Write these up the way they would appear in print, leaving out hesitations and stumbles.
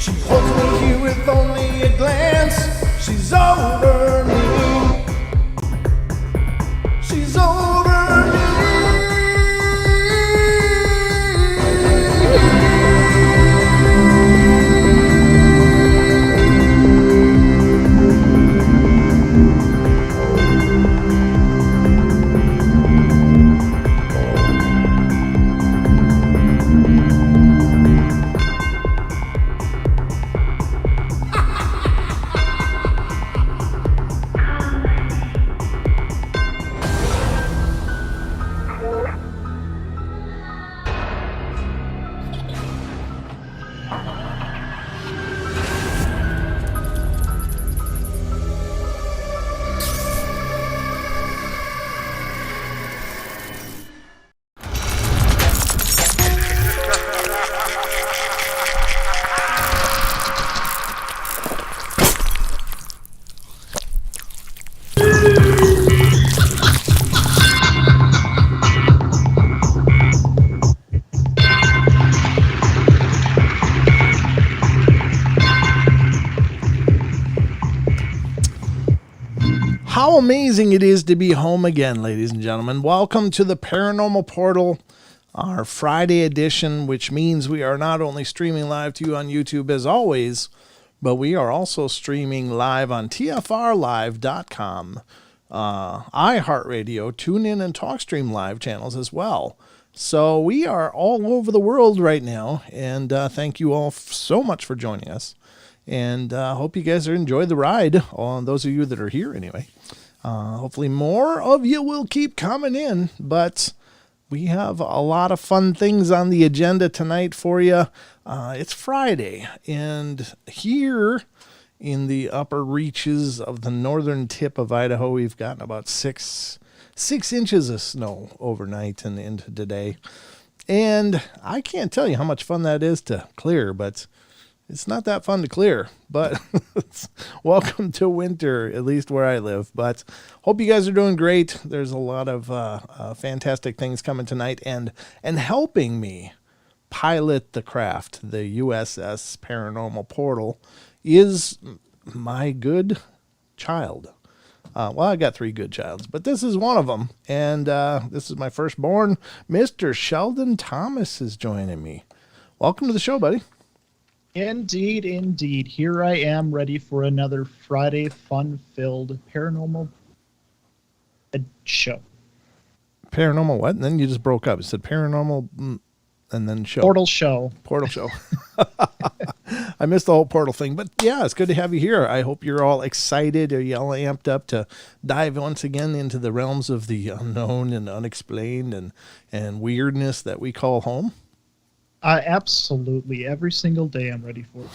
She holds me here with only a glance. She's over me. She's over me. How amazing it is to be home again, ladies and gentlemen. Welcome to the Paranormal Portal, our Friday edition, which means we are not only streaming live to you on YouTube as always, but we are also streaming live on TFRlive.com, iHeartRadio, TuneIn, and TalkStream live channels as well. So we are all over the world right now, and thank you all so much for joining us. And hope you guys are enjoying the ride, on those of you that are here anyway. Hopefully more of you will keep coming in, but we have a lot of fun things on the agenda tonight for you. It's Friday, and here in the upper reaches of the northern tip of Idaho, we've gotten about six inches of snow overnight and into today. And I can't tell you how much fun that is to clear, but it's not that fun to clear, but welcome to winter, at least where I live. But hope you guys are doing great. There's a lot of fantastic things coming tonight, and helping me pilot the craft, the USS Paranormal Portal, is my good child. Well, I got 3 good childs, but this is one of them, and this is my firstborn. Mr. Sheldon Thomas is joining me. Welcome to the show, buddy. Indeed, indeed. Here I am, ready for another Friday fun-filled paranormal show. Paranormal what? And then you just broke up. You said paranormal and then show. Portal show. Portal show. I missed the whole portal thing. But yeah, it's good to have you here. I hope you're all excited. Are you all amped up to dive once again into the realms of the unknown and unexplained and weirdness that we call home? Absolutely. Every single day I'm ready for it.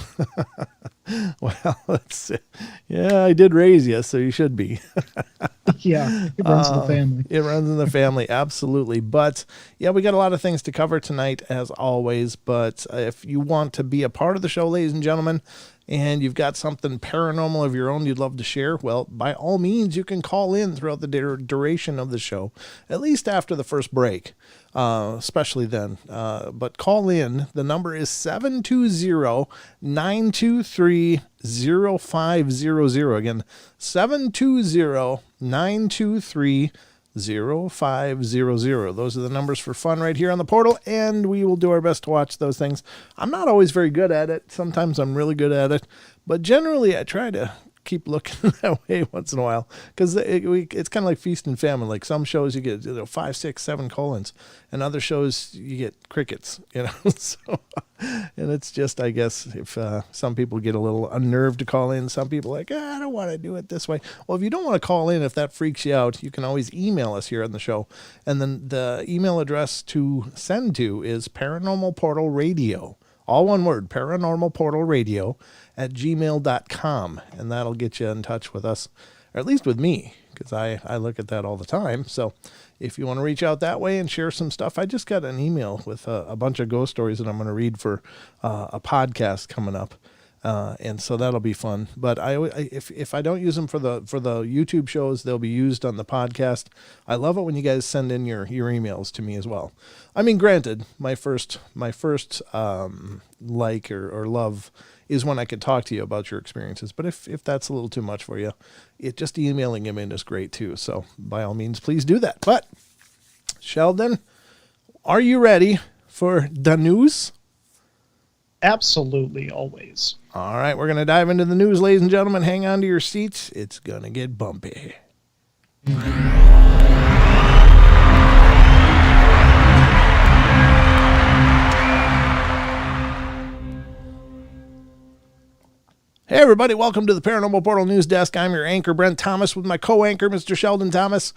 Well, yeah, I did raise you, so you should be. Yeah, it runs in the family. It runs in the family, absolutely. But yeah, we got a lot of things to cover tonight, as always. But if you want to be a part of the show, ladies and gentlemen, and you've got something paranormal of your own you'd love to share, well, by all means, you can call in throughout the duration of the show, at least after the first break, especially then. But call in. The number is 720-923-0500. Again, 720-923-0500. 0500. Those are the numbers for fun right here on the portal, and we will do our best to watch those things. I'm not always very good at it. Sometimes I'm really good at it, but generally I try to keep looking that way once in a while, because it's kind of like feast and famine. Like some shows you get 5, 6, 7 colons, and other shows you get crickets, so, and it's just, I guess, if some people get a little unnerved to call in, some people are like, I don't want to do it this way. Well, if you don't want to call in, if that freaks you out, you can always email us here on the show, and then the email address to send to is Paranormal Portal Radio, all one word, Paranormal Portal Radio @gmail.com, and that'll get you in touch with us, or at least with me, because I look at that all the time. So if you want to reach out that way and share some stuff, I just got an email with a bunch of ghost stories that I'm going to read for a podcast coming up. And so that'll be fun. But if I don't use them for the YouTube shows, they'll be used on the podcast. I love it when you guys send in your emails to me as well. I mean, granted, my first like or love is when I can talk to you about your experiences. But if that's a little too much for you, just emailing them in is great too. So by all means, please do that. But Sheldon, are you ready for the news? Absolutely, always. All right, we're going to dive into the news, ladies and gentlemen. Hang on to your seats. It's going to get bumpy. Hey, everybody. Welcome to the Paranormal Portal News Desk. I'm your anchor, Brent Thomas, with my co-anchor, Mr. Sheldon Thomas.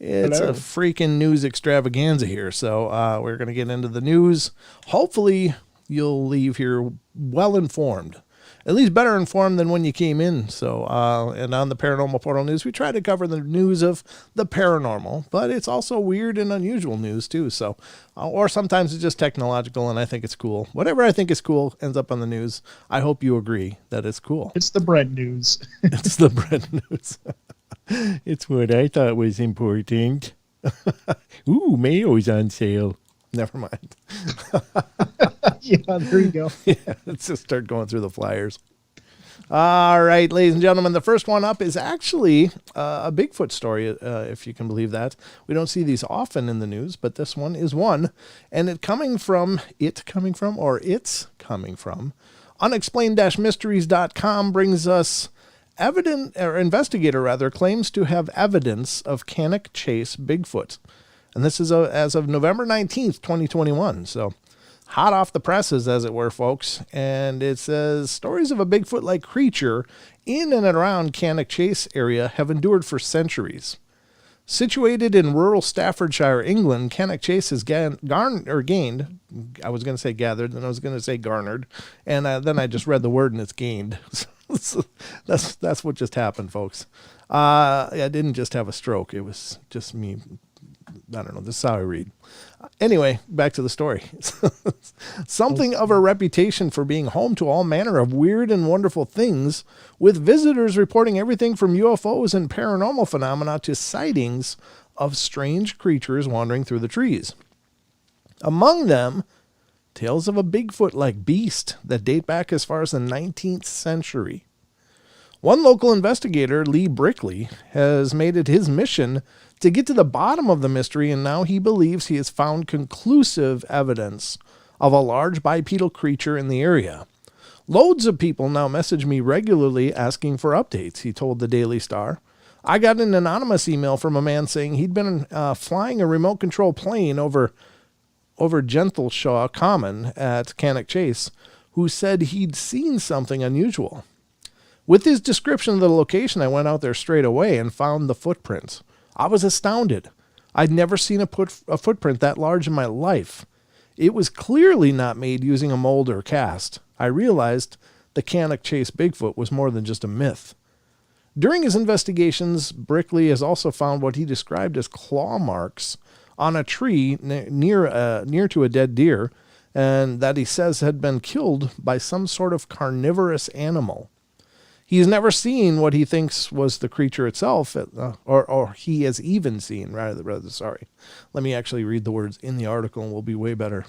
It's Hello. a freaking news extravaganza here. So we're going to get into the news. Hopefully, you'll leave here well-informed. At least better informed than when you came in. So, and on the Paranormal Portal News, we try to cover the news of the paranormal, but it's also weird and unusual news too. So, or sometimes it's just technological, and I think it's cool. Whatever I think is cool ends up on the news. I hope you agree that it's cool. It's the bread news. It's the bread news. It's what I thought was important. Ooh, mayo's on sale. Never mind. Yeah, there you go. Yeah, let's just start going through the flyers. All right, ladies and gentlemen, the first one up is actually a Bigfoot story, if you can believe that. We don't see these often in the news, but this one is one. And it's coming from unexplained-mysteries.com brings us investigator claims to have evidence of Cannock Chase Bigfoot. And this is as of November 19th, 2021. So hot off the presses, as it were, folks. And it says, stories of a Bigfoot-like creature in and around Cannock Chase area have endured for centuries. Situated in rural Staffordshire, England, Cannock Chase has gained, I was going to say gathered, then I was going to say garnered, and then I just read the word and it's gained. So that's what just happened, folks. I didn't just have a stroke. It was just me. I don't know. This is how I read. Anyway, back to the story. Something of a reputation for being home to all manner of weird and wonderful things, with visitors reporting everything from UFOs and paranormal phenomena to sightings of strange creatures wandering through the trees. Among them, tales of a Bigfoot-like beast that date back as far as the 19th century. One local investigator, Lee Brickley, has made it his mission to get to the bottom of the mystery, and now he believes he has found conclusive evidence of a large bipedal creature in the area. Loads of people now message me regularly asking for updates, he told the Daily Star. I got an anonymous email from a man saying he'd been flying a remote control plane over Gentleshaw Common at Cannock Chase, who said he'd seen something unusual. With his description of the location, I went out there straight away and found the footprints. I was astounded. I'd never seen a footprint that large in my life. It was clearly not made using a mold or cast. I realized the Cannock Chase Bigfoot was more than just a myth. During his investigations, Brickley has also found what he described as claw marks on a tree near to a dead deer, and that he says had been killed by some sort of carnivorous animal. He's never seen what he thinks was the creature itself, or he has even seen, rather, sorry. Let me actually read the words in the article and we'll be way better.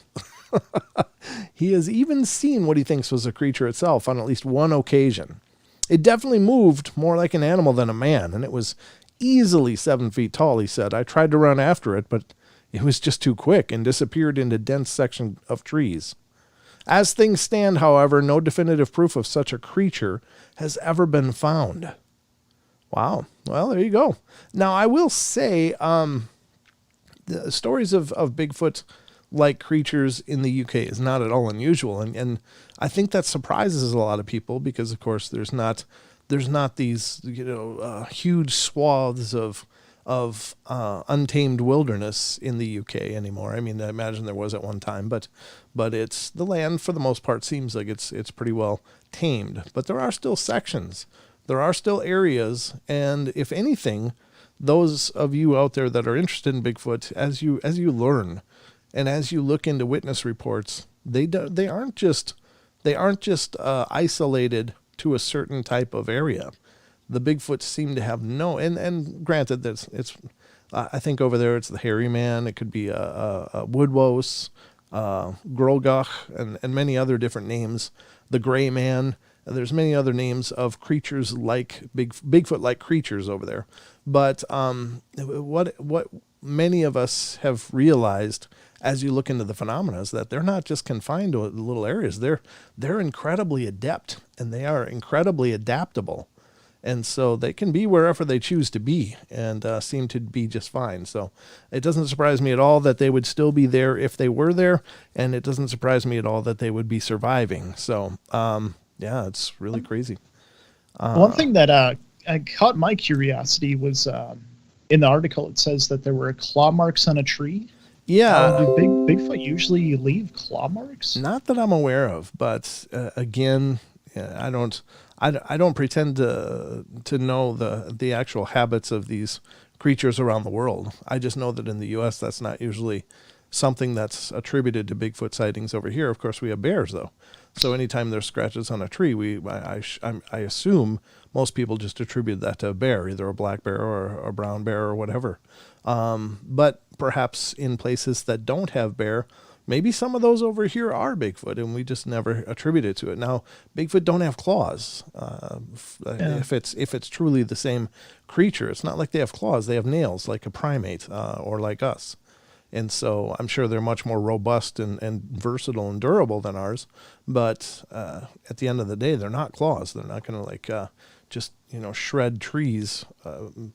He has even seen what he thinks was the creature itself on at least one occasion. It definitely moved more like an animal than a man, and it was easily 7 feet tall, he said. I tried to run after it, but it was just too quick and disappeared into dense section of trees. As things stand, however, no definitive proof of such a creature has ever been found. Wow. Well, there you go. Now, I will say, the stories of Bigfoot-like creatures in the UK is not at all unusual, and I think that surprises a lot of people because, of course, there's not these huge swaths of untamed wilderness in the UK anymore. I mean, I imagine there was at one time, but it's the land for the most part seems like it's pretty well tamed. But there are still sections, there are still areas, and if anything, those of you out there that are interested in Bigfoot, as you learn and as you look into witness reports, they aren't just they aren't just isolated to a certain type of area. The Bigfoot seem to have no, and granted, it's I think over there it's the hairy man. It could be a woodwose, grogach, and many other different names. The gray man. There's many other names of creatures like Bigfoot-like creatures over there. But what many of us have realized as you look into the phenomena is that they're not just confined to little areas. They're incredibly adept, and they are incredibly adaptable. And so they can be wherever they choose to be and seem to be just fine. So it doesn't surprise me at all that they would still be there if they were there. And it doesn't surprise me at all that they would be surviving. So, yeah, it's really crazy. One thing that caught my curiosity was in the article, it says that there were claw marks on a tree. Yeah. Do Bigfoot usually leave claw marks? Not that I'm aware of, but again, I don't pretend to know the actual habits of these creatures around the world. I just know that in the U.S. that's not usually something that's attributed to Bigfoot sightings over here. Of course, we have bears though, so anytime there's scratches on a tree, I assume most people just attribute that to a bear, either a black bear or a brown bear or whatever. But perhaps in places that don't have bear, maybe some of those over here are Bigfoot, and we just never attribute it to it. Now, Bigfoot don't have claws. If it's truly the same creature, it's not like they have claws. They have nails, like a primate or like us. And so I'm sure they're much more robust and versatile and durable than ours. But at the end of the day, they're not claws. They're not going to just shred trees.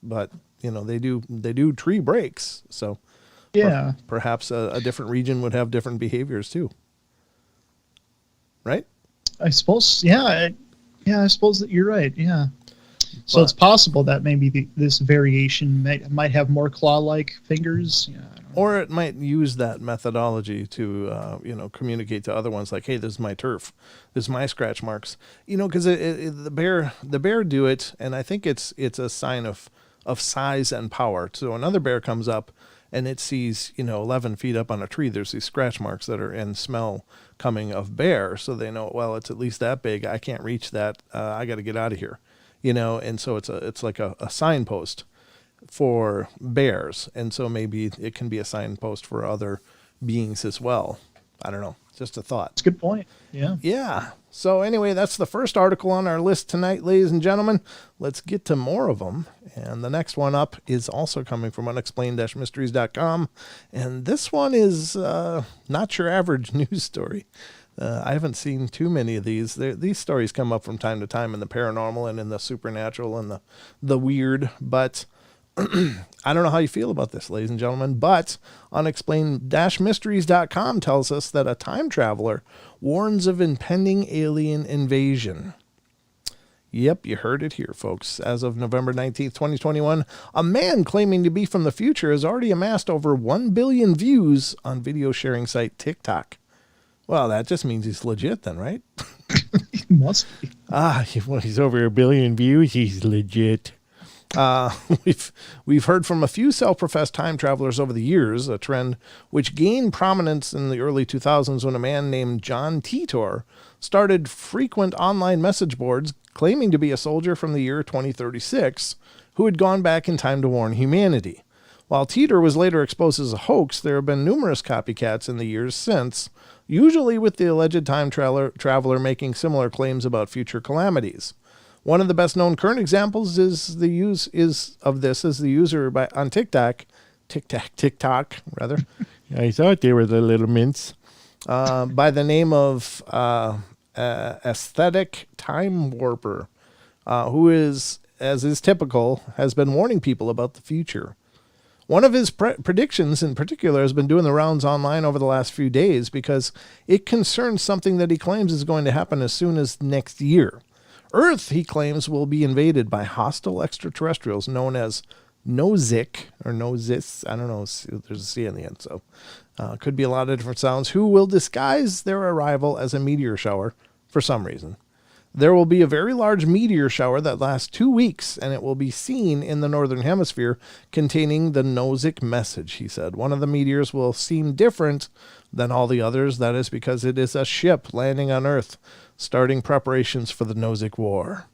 But they do tree breaks. So. Yeah. Perhaps a different region would have different behaviors too. Right? I suppose, yeah. I suppose that you're right, yeah. So it's possible that maybe this variation might have more claw-like fingers. Yeah, I don't know. Or it might use that methodology to, communicate to other ones like, hey, this is my turf. This is my scratch marks. Because the bear do it, and I think it's a sign of size and power. So another bear comes up, and it sees, 11 feet up on a tree, there's these scratch marks that are in smell coming of bear. So they know, well, it's at least that big. I can't reach that. I got to get out of here, and so it's like a signpost for bears. And so maybe it can be a signpost for other beings as well. I don't know. Just a thought. That's a good point. Yeah. Yeah. So anyway, that's the first article on our list tonight, ladies and gentlemen. Let's get to more of them. And the next one up is also coming from unexplained-mysteries.com. And this one is not your average news story. I haven't seen too many of these. These stories come up from time to time in the paranormal and in the supernatural and the weird. But I don't know how you feel about this, ladies and gentlemen, but unexplained-mysteries.com tells us that a time traveler warns of impending alien invasion. Yep, you heard it here, folks. As of November 19th, 2021, a man claiming to be from the future has already amassed over 1 billion views on video sharing site TikTok. Well, that just means he's legit then, right? He must be. He's over 1 billion views. He's legit. We've heard from a few self-professed time travelers over the years, a trend which gained prominence in the early 2000s when a man named John Titor started frequent online message boards claiming to be a soldier from the year 2036 who had gone back in time to warn humanity. While Titor was later exposed as a hoax, there have been numerous copycats in the years since, usually with the alleged time traveler making similar claims about future calamities. One of the best-known current examples is the user on TikTok. I thought they were the little mints. By the name of Aesthetic Time Warper, who is, as is typical, has been warning people about the future. One of his predictions in particular has been doing the rounds online over the last few days because it concerns something that he claims is going to happen as soon as next year. Earth, he claims, will be invaded by hostile extraterrestrials known as Nozick, or Nozis, I don't know, there's a C in the end, so could be a lot of different sounds, who will disguise their arrival as a meteor shower for some reason. There will be a very large meteor shower that lasts 2 weeks, and it will be seen in the northern hemisphere, containing the Nozick message, he said. One of the meteors will seem different than all the others. That is because it is a ship landing on Earth, starting preparations for the Nozick War.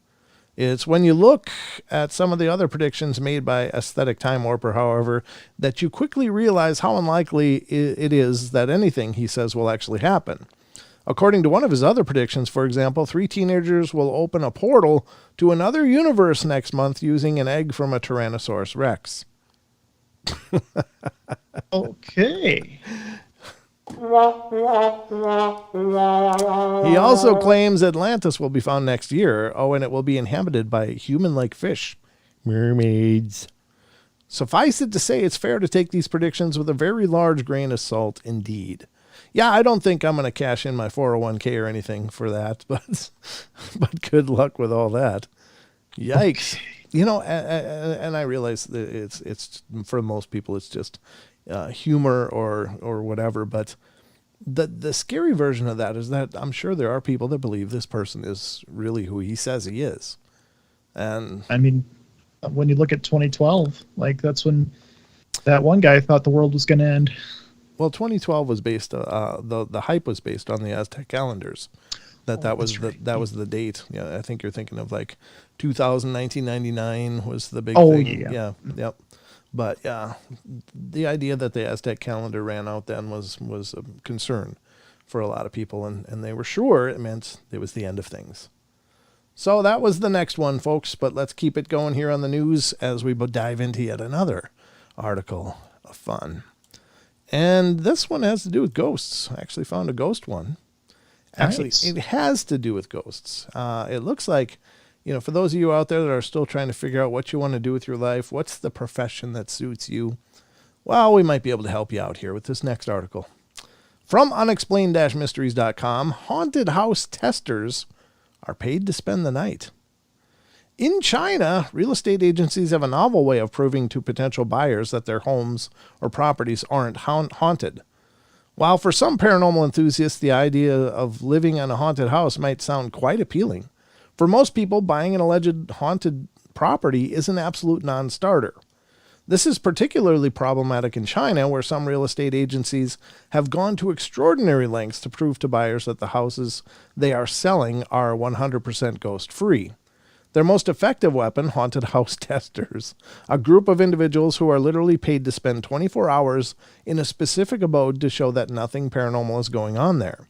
It's when you look at some of the other predictions made by Aesthetic Time Warper, however, that you quickly realize how unlikely it is that anything he says will actually happen. According to one of his other predictions, for example, 3 teenagers will open a portal to another universe next month using an egg from a Tyrannosaurus Rex. Okay. He also claims Atlantis will be found next year. Oh, and it will be inhabited by human-like fish. Mermaids. Suffice it to say, it's fair to take these predictions with a very large grain of salt indeed. Yeah, I don't think I'm going to cash in my 401k or anything for that, but good luck with all that. Yikes. Okay. You know, and I realize that it's for most people it's just humor or whatever, but the scary version of that is that I'm sure there are people that believe this person is really who he says he is. And I mean, when you look at 2012, like that's when that one guy thought the world was going to end. Well, 2012 was based the hype was based on the Aztec calendars. That was the date. Yeah, I think you're thinking of like 1999 was the big thing. Yeah. Yep. But yeah, the idea that the Aztec calendar ran out then was a concern for a lot of people, and they were sure it meant it was the end of things. So that was the next one, folks, but let's keep it going here on the news as we dive into yet another article of fun. And this one has to do with ghosts. I actually found a ghost one. Actually, nice. It has to do with ghosts. It looks like, for those of you out there that are still trying to figure out what you want to do with your life, what's the profession that suits you, well, we might be able to help you out here with this next article. From unexplained-mysteries.com, haunted house testers are paid to spend the night. In China, real estate agencies have a novel way of proving to potential buyers that their homes or properties aren't haunted. While for some paranormal enthusiasts, the idea of living in a haunted house might sound quite appealing, for most people, buying an alleged haunted property is an absolute non-starter. This is particularly problematic in China, where some real estate agencies have gone to extraordinary lengths to prove to buyers that the houses they are selling are 100% ghost-free. Their most effective weapon, haunted house testers, a group of individuals who are literally paid to spend 24 hours in a specific abode to show that nothing paranormal is going on there.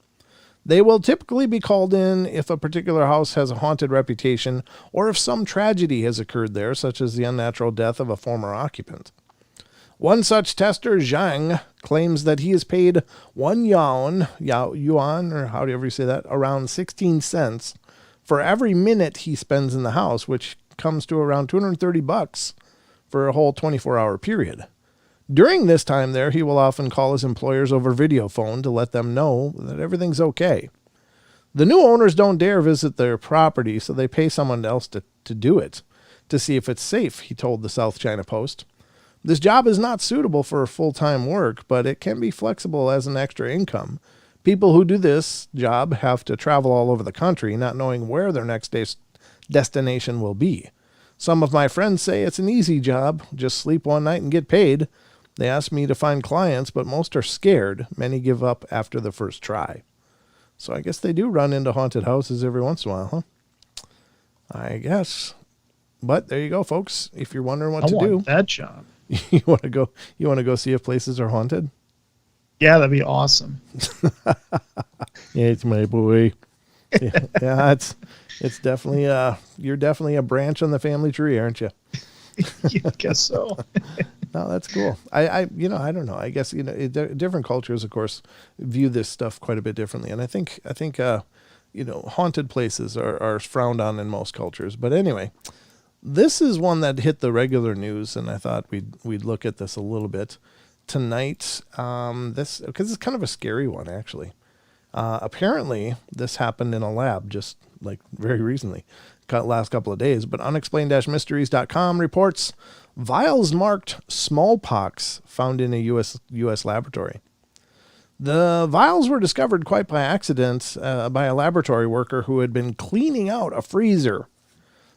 They will typically be called in if a particular house has a haunted reputation or if some tragedy has occurred there, such as the unnatural death of a former occupant. One such tester, Zhang, claims that he is paid 1 yuan, or however you say that, around 16 cents, for every minute he spends in the house, which comes to around $230 for a whole 24-hour period. During this time there, he will often call his employers over video phone to let them know that everything's okay. The new owners don't dare visit their property, so they pay someone else to do it, to see if it's safe, he told the South China Post. This job is not suitable for full-time work, but it can be flexible as an extra income. People who do this job have to travel all over the country, not knowing where their next destination will be. Some of my friends say it's an easy job, just sleep one night and get paid. They ask me to find clients, but most are scared. Many give up after the first try. So I guess they do run into haunted houses every once in a while, huh? I guess. But there you go, folks. If you're wondering what to do. I want that job. You want to go see if places are haunted? Yeah, that'd be awesome. Yeah, it's my boy. Yeah, it's definitely you're definitely a branch on the family tree, aren't you? I guess so. No, that's cool. I don't know. I guess different cultures, of course, view this stuff quite a bit differently, and I think haunted places are frowned on in most cultures. But anyway, this is one that hit the regular news, and I thought we'd look at this a little bit tonight. This because it's kind of a scary one, actually. Apparently, this happened in a lab just like very recently, last couple of days. But unexplained-mysteries.com reports vials marked smallpox found in a U.S. laboratory. The vials were discovered quite by accident by a laboratory worker who had been cleaning out a freezer.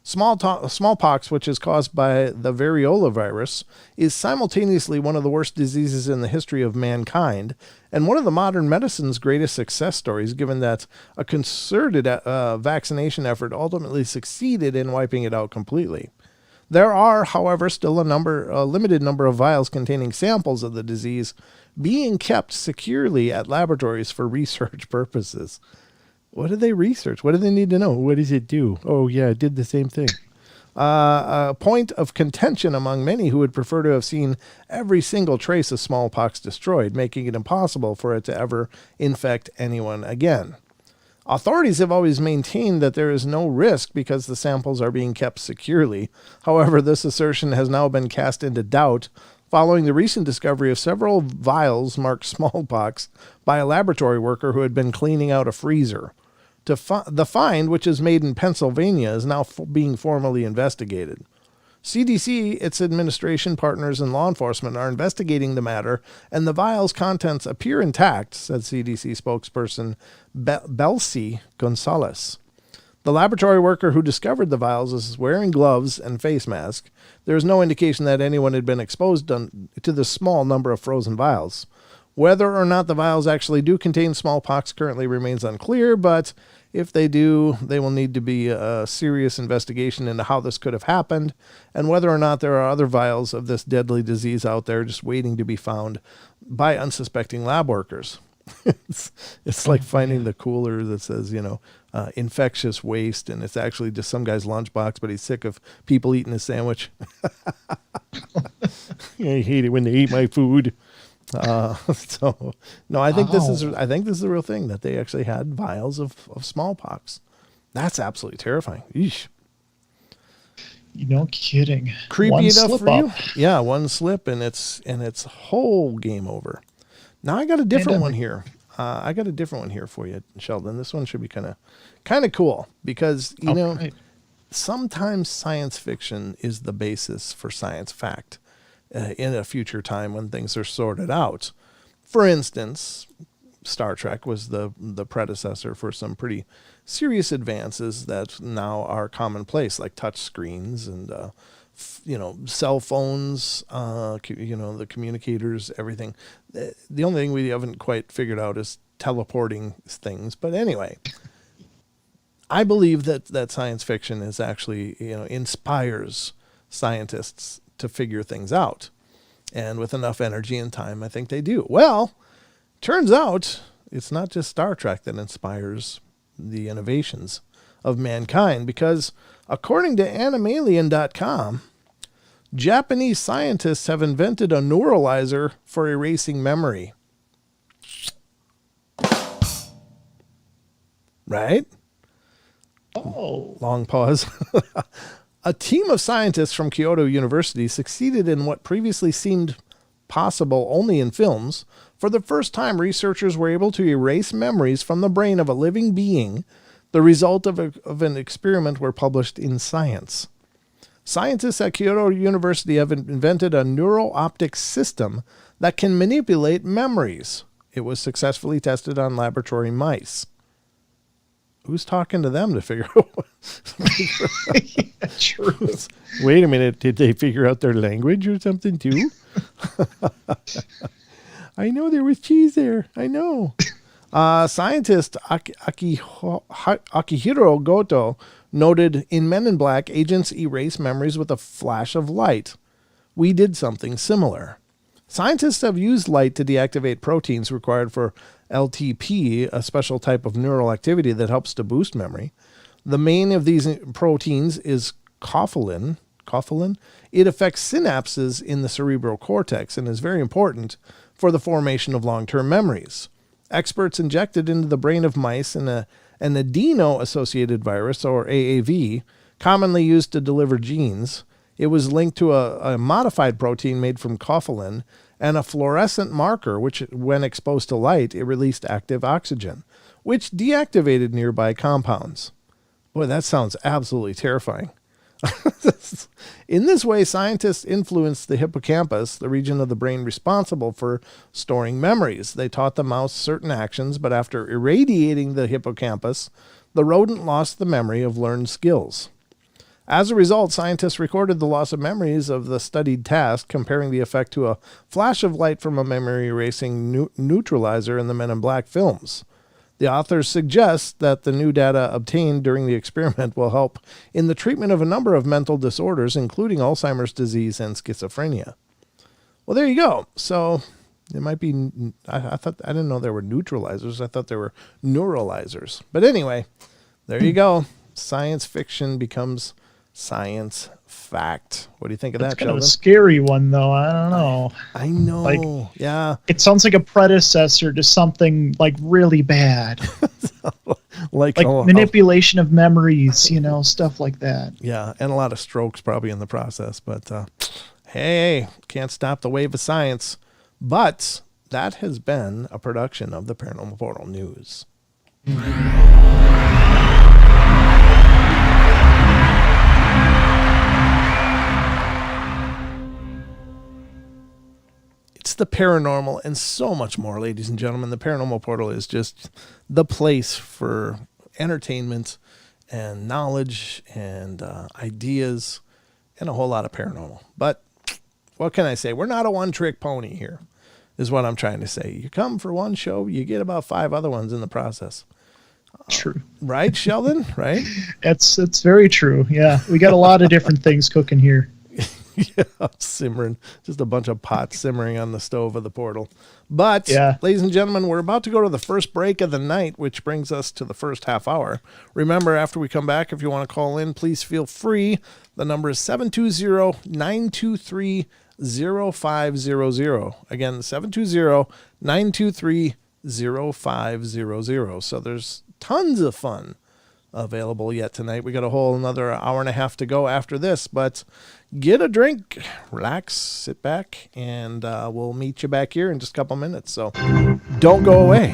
Smallpox, which is caused by the variola virus, is simultaneously one of the worst diseases in the history of mankind and one of the modern medicine's greatest success stories, given that a concerted vaccination effort ultimately succeeded in wiping it out completely. There are, however, still a limited number of vials containing samples of the disease being kept securely at laboratories for research purposes. What did they research? What do they need to know? What does it do? Oh, yeah, it did the same thing. A point of contention among many who would prefer to have seen every single trace of smallpox destroyed, making it impossible for it to ever infect anyone again. Authorities have always maintained that there is no risk because the samples are being kept securely. However, this assertion has now been cast into doubt following the recent discovery of several vials marked smallpox by a laboratory worker who had been cleaning out a freezer. The find, which is made in Pennsylvania, is now being formally investigated. CDC, its administration partners, and law enforcement are investigating the matter, and the vial's contents appear intact, said CDC spokesperson Belcy Gonzalez. The laboratory worker who discovered the vials is wearing gloves and face mask. There is no indication that anyone had been exposed to the small number of frozen vials. Whether or not the vials actually do contain smallpox currently remains unclear, but if they do, they will need to be a serious investigation into how this could have happened and whether or not there are other vials of this deadly disease out there just waiting to be found by unsuspecting lab workers. It's like finding the cooler that says, infectious waste, and it's actually just some guy's lunchbox, but he's sick of people eating his sandwich. I hate it when they eat my food. I think this is the real thing, that they actually had vials of smallpox. That's absolutely terrifying. Eesh. No kidding. Creepy one enough for up. you? Yeah, one slip and it's whole game over. Now I got a different one here. For you, Sheldon. This one should be kind of cool because sometimes science fiction is the basis for science fact. In a future time when things are sorted out. For instance, Star Trek was the predecessor for some pretty serious advances that now are commonplace, like touch screens and cell phones, the communicators, everything. The only thing we haven't quite figured out is teleporting things. But anyway, I believe that science fiction is actually, inspires scientists to figure things out. And with enough energy and time, I think they do. Well, turns out it's not just Star Trek that inspires the innovations of mankind, because according to Animalien.com, Japanese scientists have invented a neuralizer for erasing memory. Right? Oh. Long pause. A team of scientists from Kyoto University succeeded in what previously seemed possible only in films. For the first time, researchers were able to erase memories from the brain of a living being. The result of an experiment were published in Science. Scientists at Kyoto University have invented a neural optic system that can manipulate memories. It was successfully tested on laboratory mice. Who's talking to them to figure out Yeah, true. Wait a minute, did they figure out their language or something too? I know there was cheese there. I know. Scientist Akihiro Goto noted, in Men in Black, agents erase memories with a flash of light. We did something similar. Scientists have used light to deactivate proteins required for LTP, a special type of neural activity that helps to boost memory. The main of these proteins is coffulin. It affects synapses in the cerebral cortex and is very important for the formation of long-term memories. Experts injected into the brain of mice an adeno-associated virus, or AAV, commonly used to deliver genes. It was linked to a modified protein made from coffulin and a fluorescent marker, which, when exposed to light, it released active oxygen, which deactivated nearby compounds. Boy, that sounds absolutely terrifying. In this way, scientists influenced the hippocampus, the region of the brain responsible for storing memories. They taught the mouse certain actions, but after irradiating the hippocampus, the rodent lost the memory of learned skills. As a result, scientists recorded the loss of memories of the studied task, comparing the effect to a flash of light from a memory erasing neutralizer in the Men in Black films. The authors suggest that the new data obtained during the experiment will help in the treatment of a number of mental disorders, including Alzheimer's disease and schizophrenia. Well, there you go. So it might be, I didn't know there were neutralizers. I thought there were neuralizers. But anyway, there you go. Science fiction becomes science fact. What do you think of that, It's kind of Sheldon? a scary one, though. I don't know. I know. Yeah. It sounds like a predecessor to something like really bad, like manipulation of memories, stuff like that. Yeah, and a lot of strokes probably in the process. But hey, can't stop the wave of science. But that has been a production of the Paranormal Portal News. It's the paranormal and so much more, ladies and gentlemen. The Paranormal Portal is just the place for entertainment and knowledge and ideas and a whole lot of paranormal. But what can I say? We're not a one-trick pony here, is what I'm trying to say. You come for one show, you get about 5 other ones in the process. True. Right, Sheldon? Right? It's very true. Yeah, we got a lot of different things cooking here. Yeah, simmering. Just a bunch of pots simmering on the stove of the portal. But, yeah. Ladies and gentlemen, we're about to go to the first break of the night, which brings us to the first half hour. Remember, after we come back, if you want to call in, please feel free. The number is 720-923-0500. Again, 720-923-0500. So there's tons of fun available yet tonight. We got a whole another hour and a half to go after this, but get a drink, relax, sit back, and we'll meet you back here in just a couple minutes. So don't go away.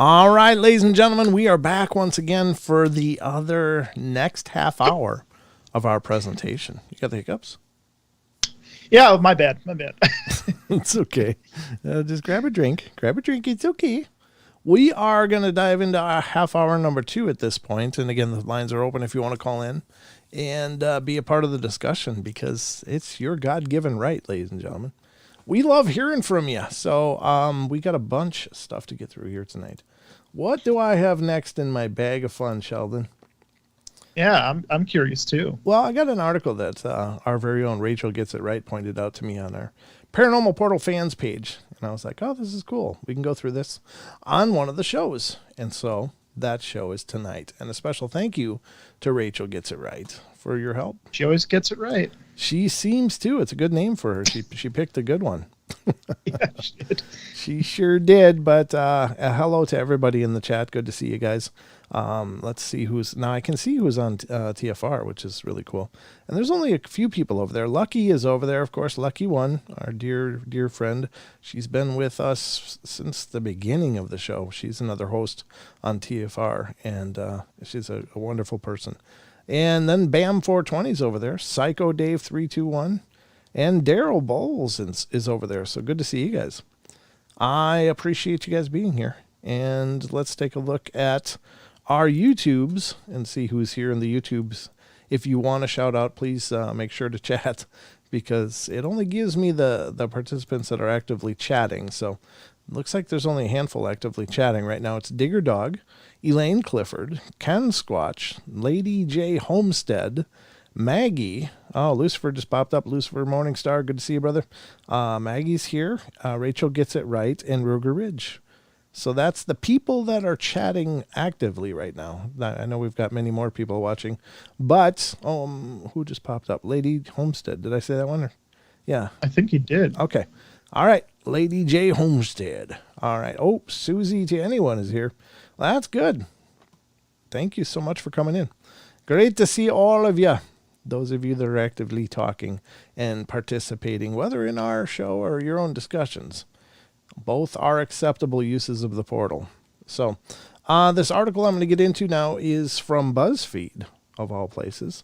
All right, ladies and gentlemen, we are back once again for the next half hour of our presentation. You got the hiccups? Yeah, my bad. It's okay. Just grab a drink. It's okay. We are going to dive into our half hour number 2 at this point. And again, the lines are open if you want to call in and be a part of the discussion, because it's your God-given right, ladies and gentlemen. We love hearing from you. So we got a bunch of stuff to get through here tonight. What do I have next in my bag of fun, Sheldon? Yeah, I'm curious too. Well, I got an article that our very own Rachel Gets It Right pointed out to me on our Paranormal Portal fans page. And I was like, oh, this is cool. We can go through this on one of the shows. And so that show is tonight. And a special thank you to Rachel Gets It Right for your help. She always gets it right. She seems to. It's a good name for her. She picked a good one. Yeah, she did. She sure did. But hello to everybody in the chat. Good to see you guys. Let's see now I can see who's on TFR, which is really cool. And there's only a few people over there. Lucky is over there, of course. Lucky One, our dear friend. She's been with us since the beginning of the show. She's another host on TFR, and she's a wonderful person. And then Bam 420's over there. Psycho Dave 321, and Daryl Bowles is over there. So good to see you guys. I appreciate you guys being here. And let's take a look at our YouTubes and see who's here in the YouTubes. If you want to shout out, please make sure to chat, because it only gives me the participants that are actively chatting. So it looks like there's only a handful actively chatting right now. It's Digger Dog, Elaine Clifford, Ken Squatch, Lady J Homestead, Maggie. Oh, Lucifer just popped up. Lucifer Morningstar, good to see you, brother. Maggie's here. Rachel Gets It Right, and Ruger Ridge. So that's the people that are chatting actively right now. I know we've got many more people watching, but who just popped up? Lady Homestead. Did I say that one? Yeah. I think you did. Okay. All right. Lady J Homestead. All right. Oh, Susie to anyone is here. Well, that's good. Thank you so much for coming in. Great to see all of you. Those of you that are actively talking and participating, whether in our show or your own discussions. Both are acceptable uses of the portal. So this article I'm going to get into now is from BuzzFeed, of all places.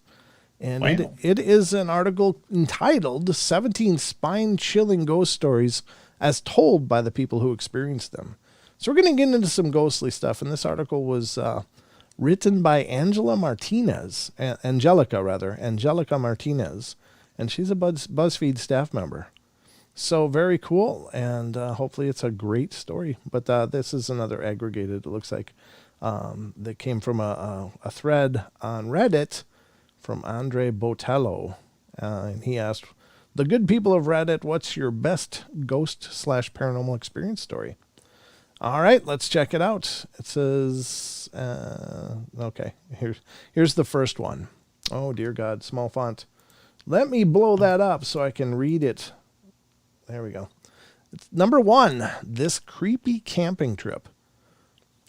And wow. it is an article entitled 17 Spine-Chilling Ghost Stories as Told by the People Who Experienced Them. So we're going to get into some ghostly stuff. And this article was written by Angelica Martinez. And she's a BuzzFeed staff member. So very cool, and hopefully it's a great story. But this is another aggregated, it looks like, that came from a thread on Reddit from Andre Botello. And he asked, the good people of Reddit, what's your best ghost/paranormal experience story? All right, let's check it out. It says, okay, here's the first one. Oh, dear God, small font. Let me blow that up so I can read it. There we go. It's number 1, this creepy camping trip.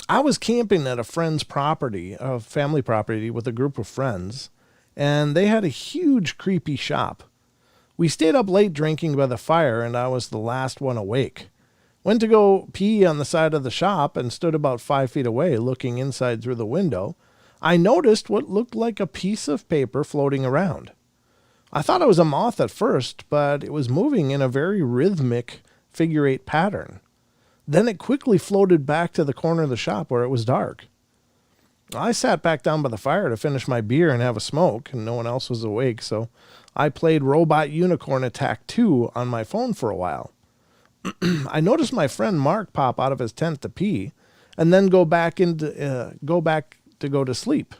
I was camping at a friend's property, a family property, with a group of friends, and they had a huge creepy shop. We stayed up late drinking by the fire, and I was the last one awake. Went to go pee on the side of the shop and stood about 5 feet away looking inside through the window. I noticed what looked like a piece of paper floating around. I thought it was a moth at first, but it was moving in a very rhythmic figure-8 pattern. Then it quickly floated back to the corner of the shop where it was dark. I sat back down by the fire to finish my beer and have a smoke, and no one else was awake, so I played Robot Unicorn Attack 2 on my phone for a while. I noticed my friend Mark pop out of his tent to pee, and then go back to go to sleep.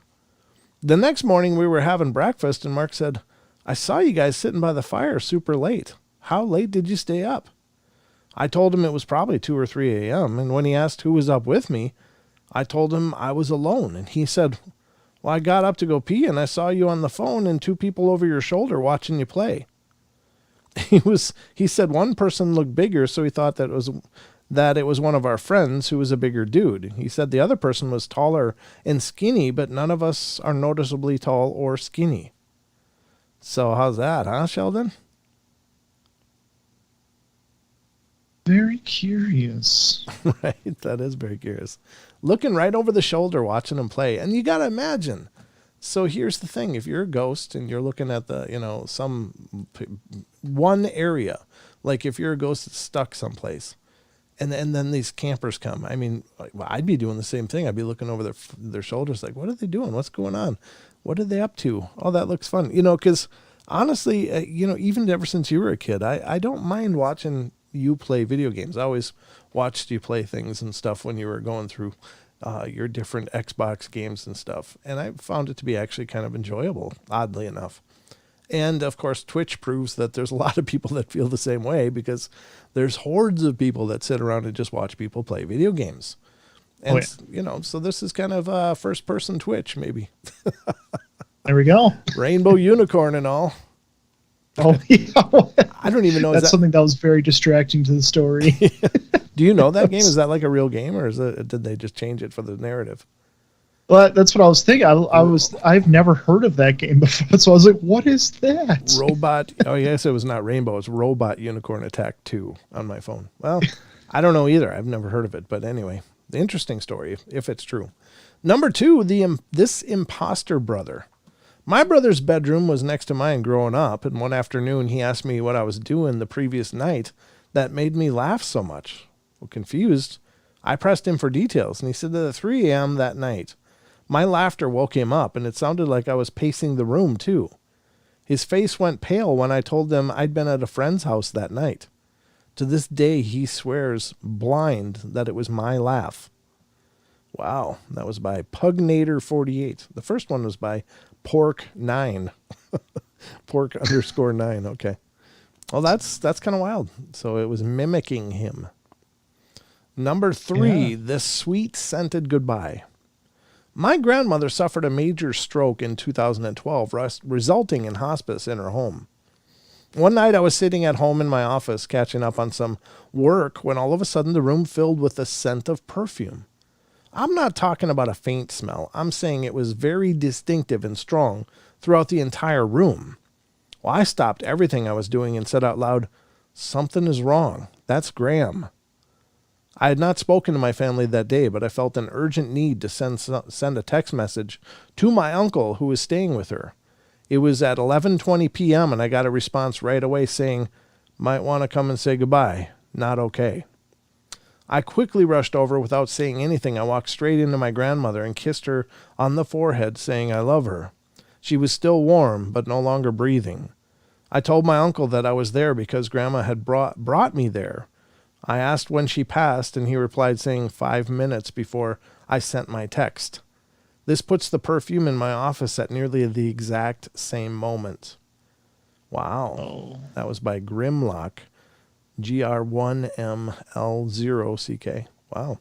The next morning we were having breakfast, and Mark said, I saw you guys sitting by the fire super late. How late did you stay up? I told him it was probably 2 or 3 a.m., and when he asked who was up with me, I told him I was alone, and he said, well, I got up to go pee, and I saw you on the phone and 2 people over your shoulder watching you play. He said one person looked bigger, so he thought that it was one of our friends who was a bigger dude. He said the other person was taller and skinny, but none of us are noticeably tall or skinny. So how's that, huh, Sheldon? Very curious. Right? That is very curious. Looking right over the shoulder, watching them play. And you got to imagine. So here's the thing. If you're a ghost and you're looking at one area, like if you're a ghost that's stuck someplace, and then these campers come. I mean, I'd be doing the same thing. I'd be looking over their shoulders like, what are they doing? What's going on? What are they up to? Oh, that looks fun. Because honestly, even ever since you were a kid, I don't mind watching you play video games. I always watched you play things and stuff when you were going through your different Xbox games and stuff. And I found it to be actually kind of enjoyable, oddly enough. And of course, Twitch proves that there's a lot of people that feel the same way, because there's hordes of people that sit around and just watch people play video games. And, so this is kind of first person Twitch, maybe. There we go. Rainbow unicorn and all. Oh, yeah. I don't even know. That's something that was very distracting to the story. Do you know that game? Is that like a real game, or did they just change it for the narrative? Well, that's what I was thinking. I've never heard of that game before, so I was like, "What is that?" Robot. Oh, yes, it was not Rainbow. It's Robot Unicorn Attack 2 on my phone. Well, I don't know either. I've never heard of it, but anyway, the interesting story if it's true. Number 2, this imposter brother. My brother's bedroom was next to mine growing up, and one afternoon he asked me what I was doing the previous night that made me laugh so much. Well, confused, I pressed him for details, and he said that at 3 a.m. that night, my laughter woke him up, and it sounded like I was pacing the room, too. His face went pale when I told him I'd been at a friend's house that night. To this day, he swears blind that it was my laugh. Wow, that was by Pugnator48. The first one was by Pork9. Pork_9, okay. Well, that's kind of wild. So it was mimicking him. Number 3, This Sweet Scented Goodbye. My grandmother suffered a major stroke in 2012, resulting in hospice in her home. One night I was sitting at home in my office catching up on some work when all of a sudden the room filled with the scent of perfume. I'm not talking about a faint smell. I'm saying it was very distinctive and strong throughout the entire room. Well, I stopped everything I was doing and said out loud, "Something is wrong. That's Graham." I had not spoken to my family that day, but I felt an urgent need to send a text message to my uncle who was staying with her. It was at 11:20 p.m. and I got a response right away saying, "Might want to come and say goodbye. Not okay." I quickly rushed over without saying anything. I walked straight into my grandmother and kissed her on the forehead, saying I love her. She was still warm, but no longer breathing. I told my uncle that I was there because Grandma had brought me there. I asked when she passed, and he replied saying 5 minutes before I sent my text. This puts the perfume in my office at nearly the exact same moment. Wow. Oh. That was by Grimlock, GR1ML0CK. Wow.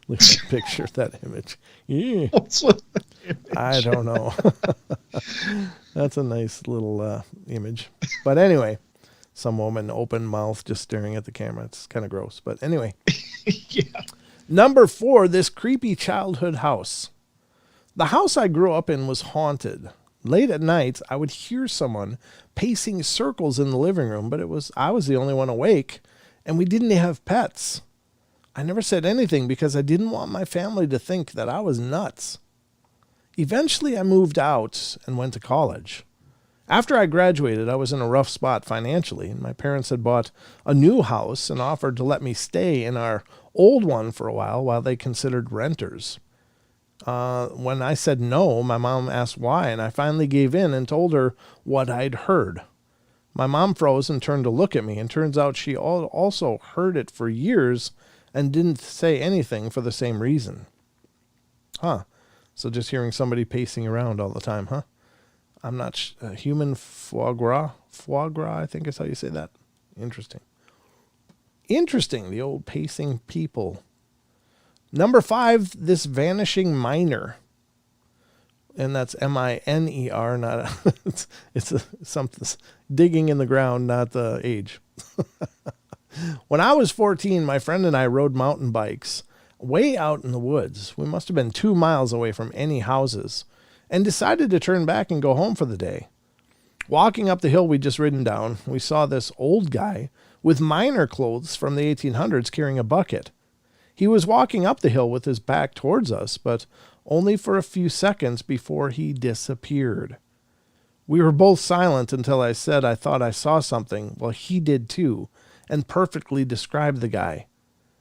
Look at the picture, that image. Yeah. What's with the image? I don't know. That's a nice little image. But anyway, some woman open mouth just staring at the camera. It's kind of gross. But anyway. Yeah. Number 4, this creepy childhood house. The house I grew up in was haunted. Late at night, I would hear someone pacing circles in the living room, but I was the only one awake, and we didn't have pets. I never said anything because I didn't want my family to think that I was nuts. Eventually, I moved out and went to college. After I graduated, I was in a rough spot financially, and my parents had bought a new house and offered to let me stay in our old one for a while they considered renters. When I said no, my mom asked why, and I finally gave in and told her what I'd heard. My mom froze and turned to look at me, and turns out she also heard it for years and didn't say anything for the same reason. Huh. So just hearing somebody pacing around all the time, huh? I'm not human foie gras. Foie gras, I think is how you say that. Interesting. Interesting, the old pacing people. Number 5, this vanishing miner. And that's M-I-N-E-R, not it's something digging in the ground, not the age. When I was 14, my friend and I rode mountain bikes way out in the woods. We must have been 2 miles away from any houses, and decided to turn back and go home for the day. Walking up the hill we'd just ridden down, we saw this old guy with miner clothes from the 1800s carrying a bucket. He was walking up the hill with his back towards us, but only for a few seconds before he disappeared. We were both silent until I said I thought I saw something. Well, he did too, and perfectly described the guy.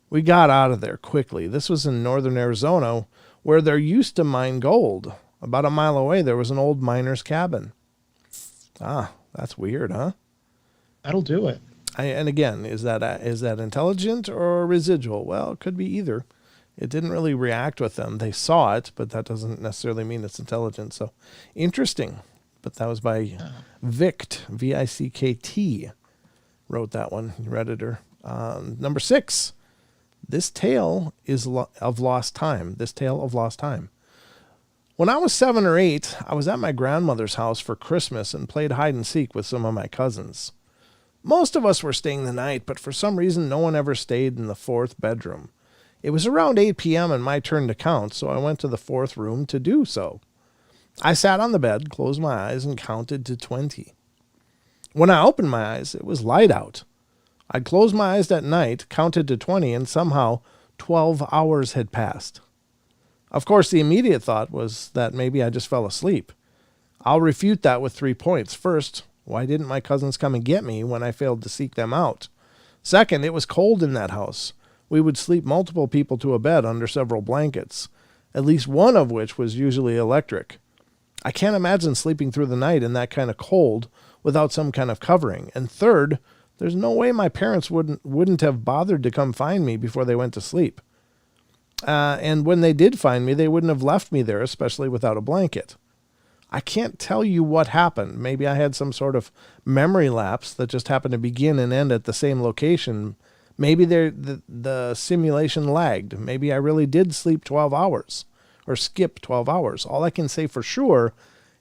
We got out of there quickly. This was in northern Arizona, where they're used to mine gold. About a mile away, there was an old miner's cabin. Ah, that's weird, huh? That'll do it. And again, is that intelligent or residual? Well, it could be either. It didn't really react with them. They saw it, but that doesn't necessarily mean it's intelligent. So, interesting. But that was by Vict, V-I-C-K-T, wrote that one, Redditor. Number 6, This Tale is of Lost Time. This Tale of Lost Time. When I was 7 or 8, I was at my grandmother's house for Christmas and played hide and seek with some of my cousins. Most of us were staying the night, but for some reason no one ever stayed in the 4th bedroom. It was around 8 p.m. and my turn to count, so I went to the 4th room to do so. I sat on the bed, closed my eyes, and counted to 20. When I opened my eyes, it was light out. I'd closed my eyes that night, counted to 20, and somehow 12 hours had passed. Of course, the immediate thought was that maybe I just fell asleep. I'll refute that with 3 points. First, why didn't my cousins come and get me when I failed to seek them out? Second, it was cold in that house. We would sleep multiple people to a bed under several blankets, at least one of which was usually electric. I can't imagine sleeping through the night in that kind of cold without some kind of covering. And third, there's no way my parents wouldn't have bothered to come find me before they went to sleep. And when they did find me, they wouldn't have left me there, especially without a blanket. I can't tell you what happened. Maybe I had some sort of memory lapse that just happened to begin and end at the same location. Maybe the simulation lagged. Maybe I really did sleep 12 hours or skip 12 hours. All I can say for sure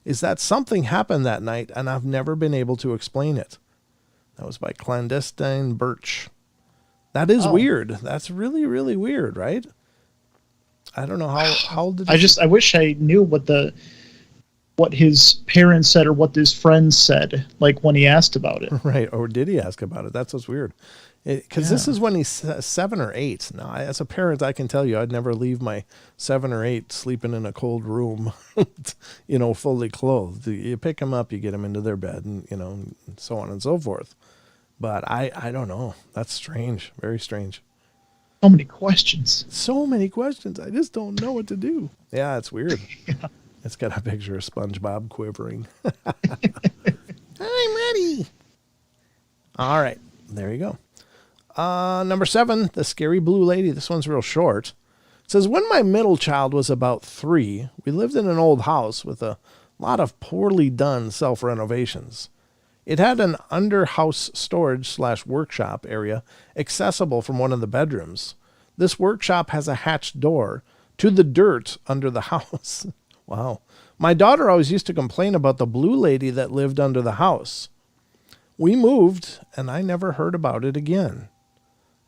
is that something happened that night, and I've never been able to explain it. That was by Clandestine Birch. That is weird. That's really, really weird, right? I don't know how did I wish I knew what his parents said or what his friends said, like when he asked about it. Right, or did he ask about it? That's what's weird. Because this is when he's 7 or 8. Now, as a parent, I can tell you I'd never leave my 7 or 8 sleeping in a cold room, fully clothed. You pick them up, you get them into their bed, and, so on and so forth. But I don't know. That's strange. Very strange. So many questions. So many questions. I just don't know what to do. Yeah, it's weird. Yeah. It's got a picture of SpongeBob quivering. I'm ready. All right. There you go. Number 7, The Scary Blue Lady. This one's real short. It says, when my middle child was about 3, we lived in an old house with a lot of poorly done self-renovations. It had an under-house storage/workshop area accessible from one of the bedrooms. This workshop has a hatched door to the dirt under the house. Wow. My daughter always used to complain about the blue lady that lived under the house. We moved, and I never heard about it again.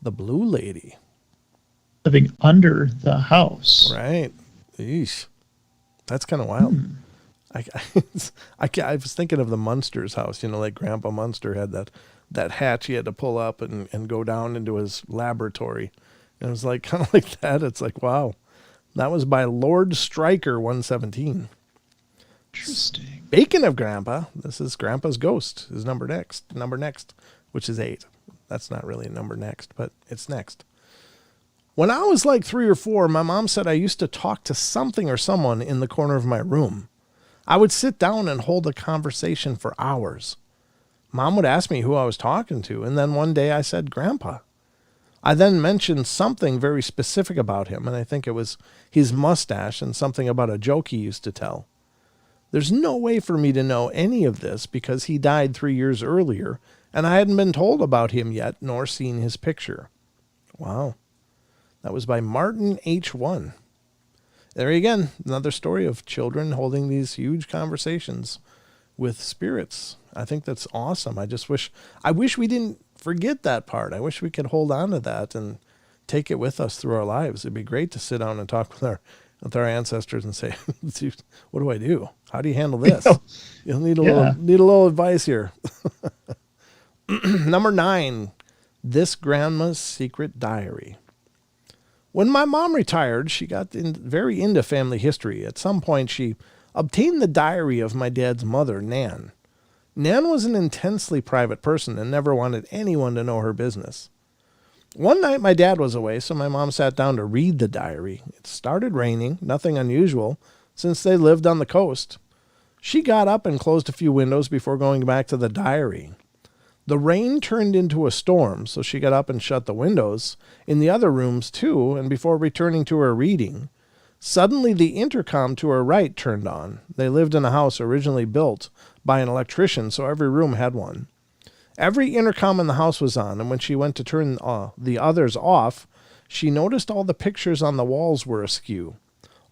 The blue lady. Living under the house. Right. Eesh. That's kind of wild. I was thinking of the Munster's house, like Grandpa Munster had that hatch he had to pull up and go down into his laboratory. And it was like kind of like that. It's like, wow. That was by Lord Stryker 117. Interesting. Speaking of Grandpa, this is Grandpa's Ghost, his number next, which is 8. That's not really a number next, but it's next. When I was like 3 or 4, my mom said I used to talk to something or someone in the corner of my room. I would sit down and hold a conversation for hours. Mom would ask me who I was talking to, and then one day I said, Grandpa. I then mentioned something very specific about him, and I think it was his mustache and something about a joke he used to tell. There's no way for me to know any of this because he died 3 years earlier, and I hadn't been told about him yet, nor seen his picture. Wow. That was by Martin H1. There again, another story of children holding these huge conversations with spirits. I think that's awesome. I wish we didn't forget that part. I wish we could hold on to that and take it with us through our lives. It'd be great to sit down and talk with our ancestors and say, what do I do? How do you handle this? You'll need a little advice here. Number 9, This Grandma's Secret Diary. When my mom retired, she got very into family history. At some point, she obtained the diary of my dad's mother, Nan. Nan was an intensely private person and never wanted anyone to know her business. One night my dad was away, so my mom sat down to read the diary. It started raining, nothing unusual, since they lived on the coast. She got up and closed a few windows before going back to the diary. The rain turned into a storm, so she got up and shut the windows in the other rooms too, and before returning to her reading, suddenly the intercom to her right turned on. They lived in a house originally built by an electrician, so every room had one. Every intercom in the house was on, and when she went to turn the others off, she noticed all the pictures on the walls were askew,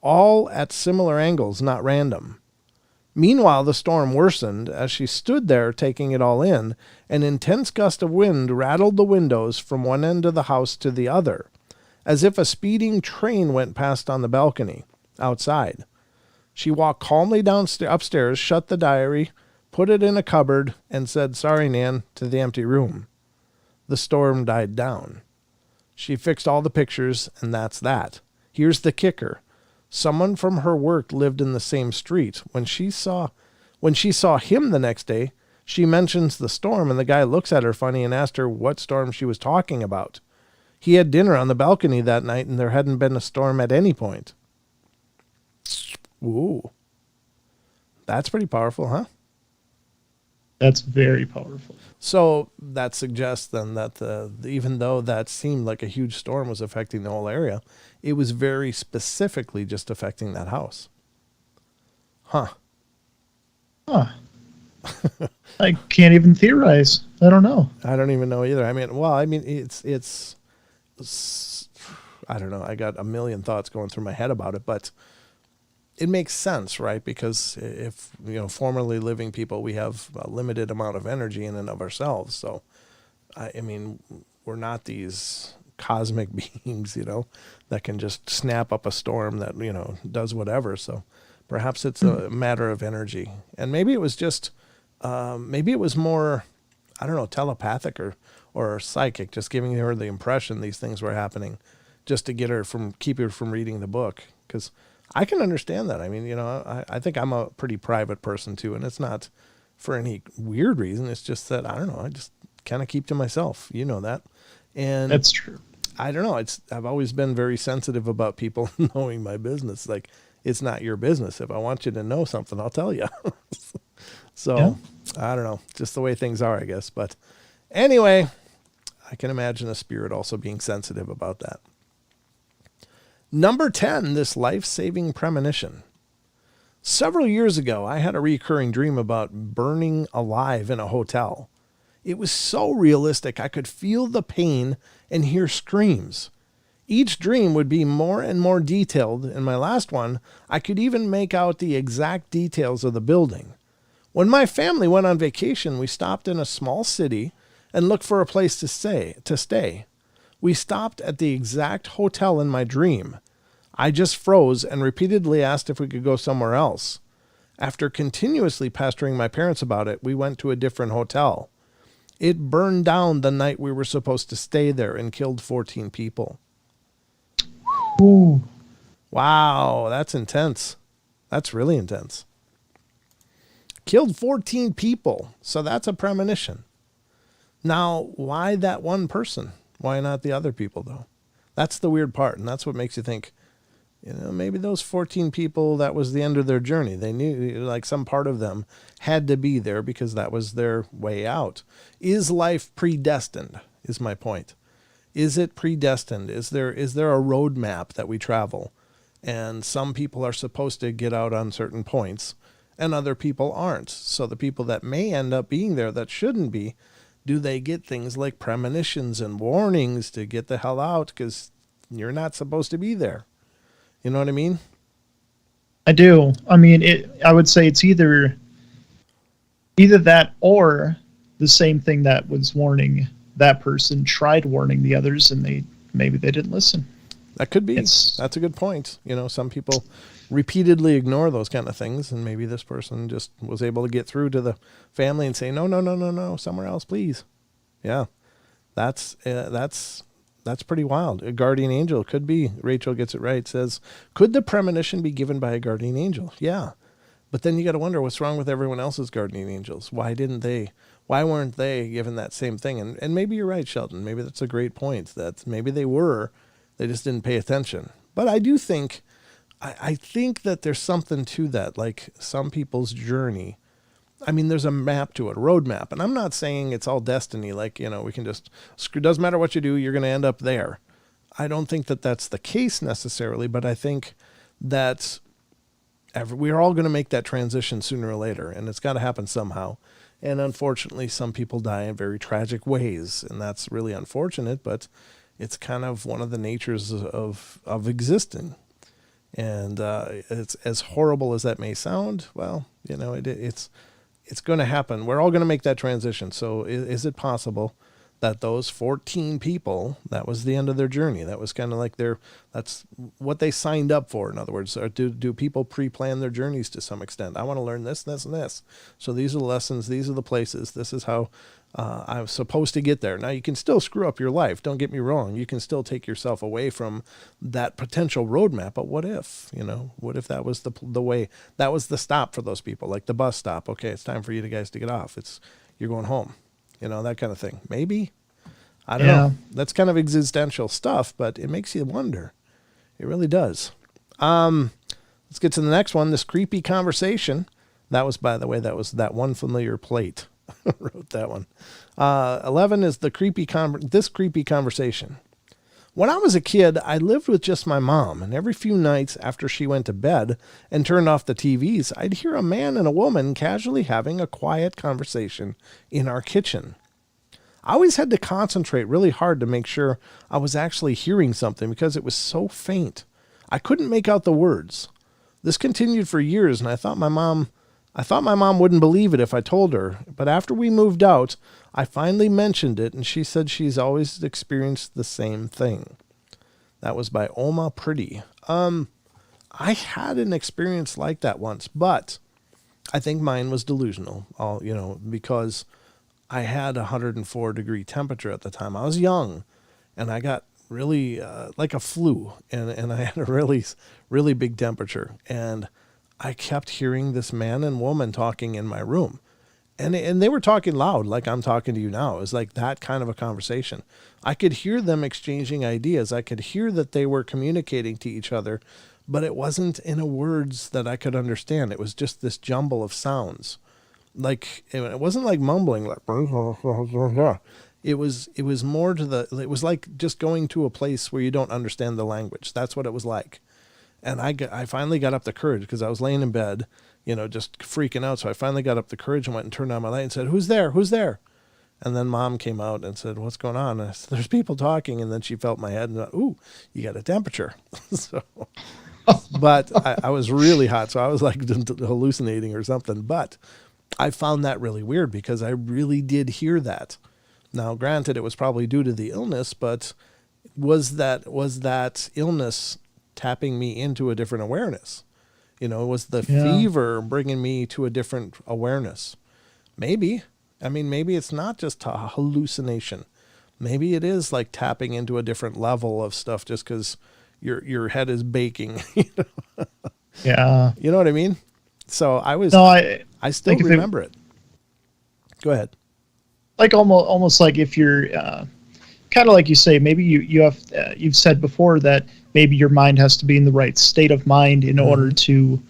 all at similar angles, not random. Meanwhile, the storm worsened. As she stood there taking it all in, an intense gust of wind rattled the windows from one end of the house to the other, as if a speeding train went past on the balcony outside. She walked calmly upstairs, shut the diary, put it in a cupboard, and said, "Sorry, Nan," to the empty room. The storm died down. She fixed all the pictures, and that's that. Here's the kicker. Someone from her work lived in the same street. When she saw him the next day, she mentions the storm, and the guy looks at her funny and asked her what storm she was talking about. He had dinner on the balcony that night, and there hadn't been a storm at any point. Ooh. That's pretty powerful, huh? That's very powerful. So that suggests then that even though that seemed like a huge storm was affecting the whole area, it was very specifically just affecting that house. Huh. I can't even theorize. I don't know. I don't even know either. It's I don't know. I got a million thoughts going through my head about it, but it makes sense, right? Because if, formerly living people, we have a limited amount of energy in and of ourselves. So, we're not these cosmic beings, that can just snap up a storm that, does whatever. So perhaps it's a matter of energy. And maybe it was just, maybe it was more, I don't know, telepathic or psychic, just giving her the impression these things were happening just to keep her from reading the book. Because I can understand that. I think I'm a pretty private person too, and it's not for any weird reason. It's just that, I don't know, I just kind of keep to myself. You know that. And that's true. I don't know. I've always been very sensitive about people knowing my business. Like, it's not your business. If I want you to know something, I'll tell you. So yeah. I don't know, just the way things are, I guess. But anyway, I can imagine a spirit also being sensitive about that. Number 10, this life-saving premonition. Several years ago, I had a recurring dream about burning alive in a hotel. It was so realistic, I could feel the pain and hear screams. Each dream would be more and more detailed. In my last one, I could even make out the exact details of the building. When my family went on vacation, we stopped in a small city and looked for a place to stay. We stopped at the exact hotel in my dream. I just froze and repeatedly asked if we could go somewhere else. After continuously pestering my parents about it, we went to a different hotel. It burned down the night we were supposed to stay there and killed 14 people. Ooh. Wow, that's intense. That's really intense. Killed 14 people, so that's a premonition. Now, why that one person? Why not the other people, though? That's the weird part, and that's what makes you think, maybe those 14 people, that was the end of their journey. They knew, like, some part of them had to be there because that was their way out. Is life predestined, is my point. Is it predestined? Is there a roadmap that we travel? And some people are supposed to get out on certain points, and other people aren't. So the people that may end up being there that shouldn't be, do they get things like premonitions and warnings to get the hell out because you're not supposed to be there? You know what I mean? I do. I would say it's either that or the same thing that was warning that person tried warning the others and maybe they didn't listen. That could be. That's a good point. Some people repeatedly ignore those kind of things, and maybe this person just was able to get through to the family and say, no, somewhere else, please. Yeah. That's pretty wild. A guardian angel could be. Rachel gets it right. Says, could the premonition be given by a guardian angel? Yeah. But then you got to wonder what's wrong with everyone else's guardian angels. Why weren't they given that same thing? And maybe you're right, Sheldon. Maybe that's a great point. That maybe they just didn't pay attention. But I do think, I think that there's something to that. Like some people's journey. I mean, there's a map to it, a road map. And I'm not saying it's all destiny. Like, we can just, doesn't matter what you do, you're going to end up there. I don't think that that's the case necessarily, but I think that we're all going to make that transition sooner or later, and it's got to happen somehow. And unfortunately, some people die in very tragic ways, and that's really unfortunate, but it's kind of one of the natures of existing. And it's as horrible as that may sound. Well, it's going to happen. We're all going to make that transition. So is it possible that those 14 people, that was the end of their journey? That was kind of like that's what they signed up for. In other words, do people pre-plan their journeys to some extent? I want to learn this, this, and this. So these are the lessons. These are the places. This is how I'm supposed to get there. Now, you can still screw up your life. Don't get me wrong. You can still take yourself away from that potential roadmap. But what if, what if that was the way, that was the stop for those people, like the bus stop? Okay, it's time for you guys to get off. You're going home. That kind of thing. Maybe. I don't know. That's kind of existential stuff, but it makes you wonder. It really does. Let's get to the next one. This creepy conversation. That was, by the way, that one familiar plate. Wrote that one. 11 is this creepy conversation. When I was a kid, I lived with just my mom, and every few nights after she went to bed and turned off the TVs, I'd hear a man and a woman casually having a quiet conversation in our kitchen. I always had to concentrate really hard to make sure I was actually hearing something because it was so faint. I couldn't make out the words. This continued for years, and I thought my mom wouldn't believe it if I told her, but after we moved out, I finally mentioned it, and she said she's always experienced the same thing. That was by Oma Pretty. I had an experience like that once, but I think mine was delusional, because I had 104-degree temperature at the time. I was young, and I got really like a flu, and I had a really, really big temperature, and I kept hearing this man and woman talking in my room. And they were talking loud, like I'm talking to you now. It was like that kind of a conversation. I could hear them exchanging ideas. I could hear that they were communicating to each other, but it wasn't in a words that I could understand. It was just this jumble of sounds. Like, it wasn't like mumbling, like, it was more it was like just going to a place where you don't understand the language. That's what it was like. And I finally got up the courage because I was laying in bed, just freaking out. So I finally got up the courage and went and turned on my light and said, "Who's there? Who's there?" And then Mom came out and said, "What's going on?" And I said, "There's people talking." And then she felt my head and went, "Ooh, you got a temperature." But I was really hot. So I was like hallucinating or something. But I found that really weird because I really did hear that. Now, granted, it was probably due to the illness, but was that illness tapping me into a different awareness? Was the fever bringing me to a different awareness? Maybe. I mean, maybe it's not just a hallucination. Maybe it is like tapping into a different level of stuff just because your head is baking. Yeah. You know what I mean? So I still remember it. Go ahead. Like almost like if you're kind of like you say, maybe you've said before that maybe your mind has to be in the right state of mind in order to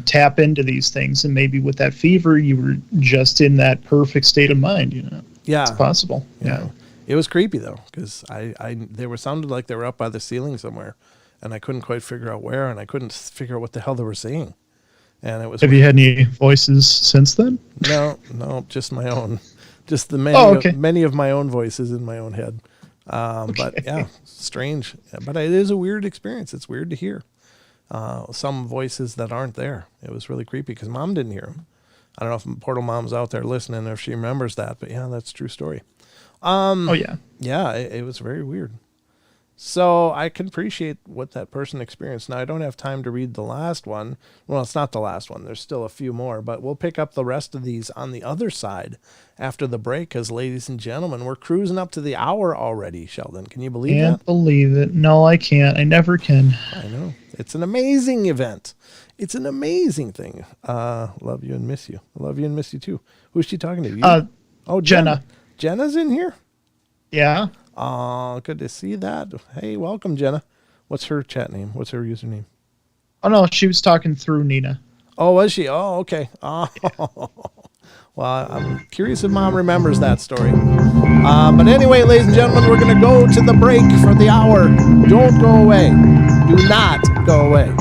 tap into these things. And maybe with that fever, you were just in that perfect state of mind, Yeah. It's possible. Yeah. It was creepy though, because they sounded like they were up by the ceiling somewhere, and I couldn't quite figure out where, and I couldn't figure out what the hell they were saying. And it was. Have you had any voices since then? No, just my own. Just many of my own voices in my own head. But yeah, strange. But it is a weird experience. It's weird to hear some voices that aren't there. It was really creepy because Mom didn't hear them. I don't know if Portal Mom's out there listening or if she remembers that, but yeah, that's a true story. Yeah. Yeah, it was very weird. So I can appreciate what that person experienced. Now, I don't have time to read the last one. Well, it's not the last one. There's still a few more, but we'll pick up the rest of these on the other side after the break, because, ladies and gentlemen, we're cruising up to the hour already, Sheldon. Can you believe that? Can't believe it. No, I can't. I never can. I know. It's an amazing event. It's an amazing thing. Love you and miss you. I love you and miss you, too. Who's she talking to? You? Oh, Jenna. Jenna's in here? Yeah. Oh, good to see that. Hey, welcome, Jenna. What's her chat name? What's her username? Oh, no, she was talking through Nina. Oh, was she? Oh, okay. Oh, well, I'm curious if Mom remembers that story. But anyway, ladies and gentlemen, we're going to go to the break for the hour. Don't go away. Do not go away.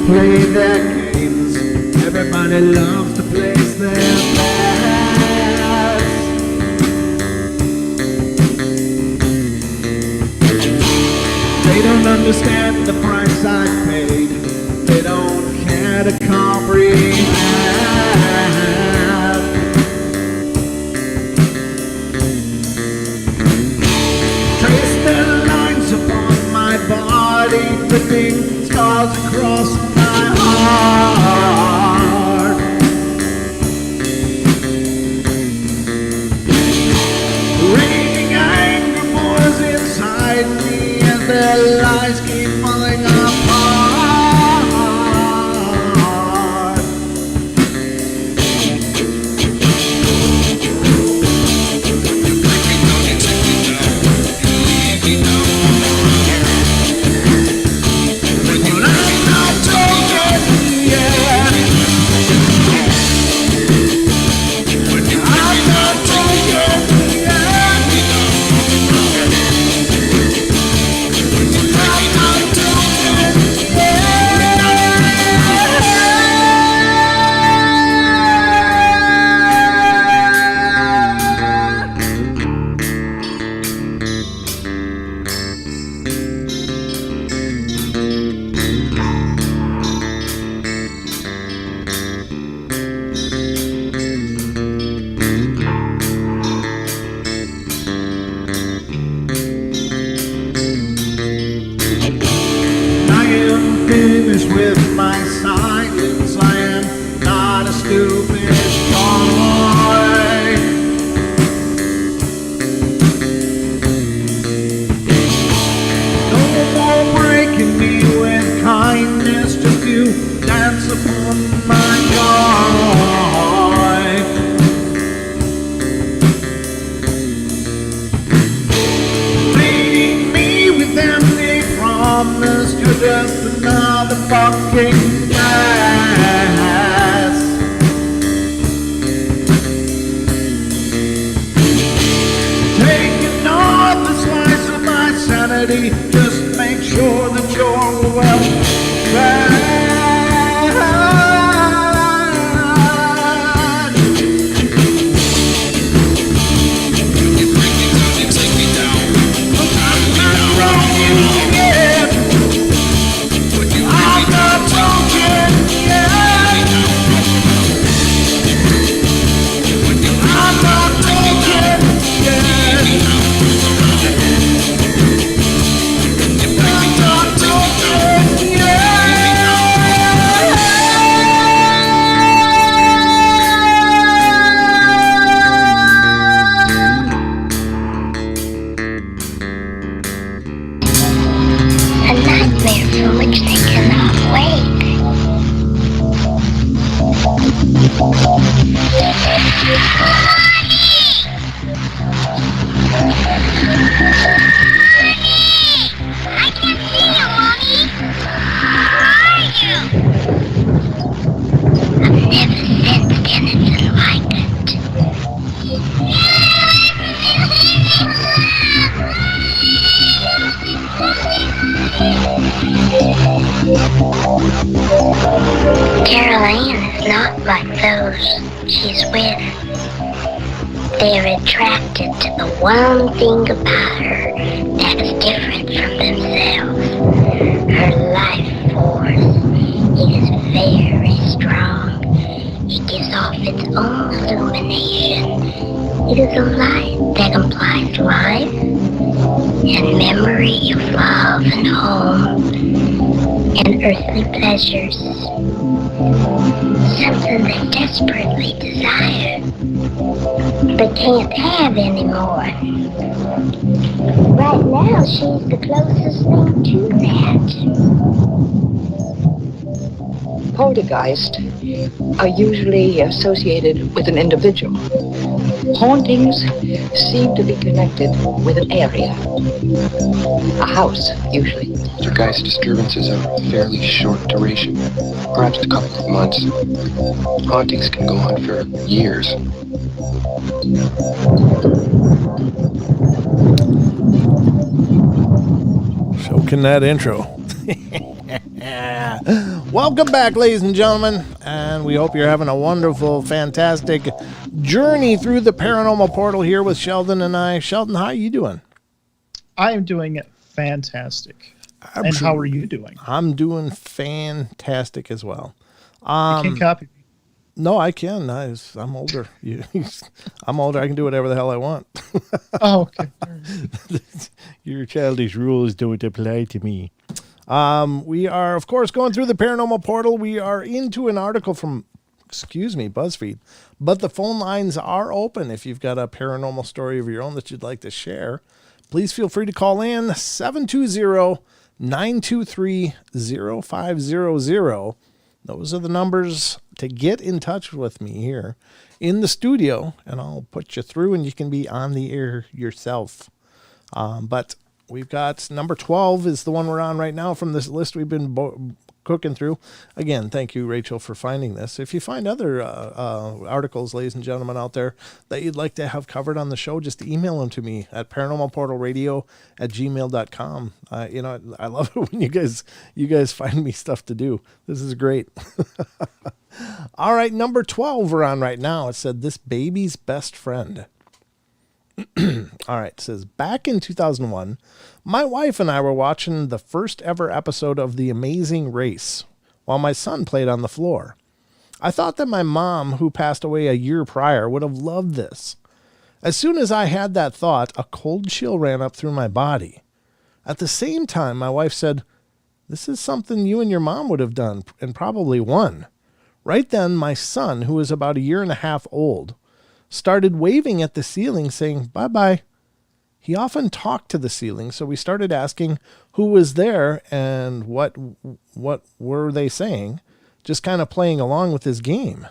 Play their games. Everybody loves to place their bets. They don't understand the price I paid. They don't care to comprehend. Trace their lines upon my body, flipping scars across my heart. Raging anger pours inside me as their lies keep falling apart. With my silence, I am not a stupid boy. No more breaking me with kindness, just you dance upon my joy. Leading me with empty promise, you're just another fucking gas. Taking off the slice of my sanity, just make sure that you're well fed. I'm not wrong yet. I'm not broken yet. I'm not broken yet. I'm not broken A nightmare from which they cannot wake. I can't see you, Mommy. Where are you? I've never sensed anything like it. Carol Ann is not like those she's with. They're attracted to the one thing about her that is different from themselves. Her life force is very strong. It gives off its own illumination. It is a light that implies life and memory of love and home and earthly pleasures. Something they desperately desire, but can't have anymore. Right now, she's the closest thing to that. Poltergeists are usually associated with an individual. Hauntings seem to be connected with an area. A house, usually. Poltergeist disturbances are of fairly short duration, perhaps a couple of months. Hauntings can go on for years. So can that intro. Welcome back, ladies and gentlemen, and we hope you're having a wonderful, fantastic journey through the paranormal portal here with Sheldon and I. Sheldon, how are you doing? I am doing fantastic. Absolutely. And how are you doing? I'm doing fantastic as well. You can't copy me. No, I can. I'm older. I'm older. I can do whatever the hell I want. Oh, okay. Your childish rules don't apply to me. We are, of course, going through the paranormal portal. We are into an article from, BuzzFeed. But the phone lines are open. If you've got a paranormal story of your own that you'd like to share, please feel free to call in 720-923-0500. Those are the numbers to get in touch with me here in the studio, and I'll put you through and you can be on the air yourself. But we've got number 12 is the one we're on right now from this list we've been cooking through. Again, thank you, Rachel, for finding this. If you find other articles, ladies and gentlemen, out there that you'd like to have covered on the show, just email them to me at paranormalportalradio@gmail.com. I love it when you guys find me stuff to do. This is great. All right, number 12 we're on right now. It said, This Baby's Best Friend. All right, it says, back in 2001, my wife and I were watching the first ever episode of The Amazing Race while my son played on the floor. I thought that my mom, who passed away a year prior, would have loved this. As soon as I had that thought, a cold chill ran up through my body. At the same time, my wife said, This is something you and your mom would have done and probably won. Right then, my son, who was about a year and a half old, started waving at the ceiling saying, bye-bye. He often talked to the ceiling, so we started asking who was there and what were they saying, just kind of playing along with his game.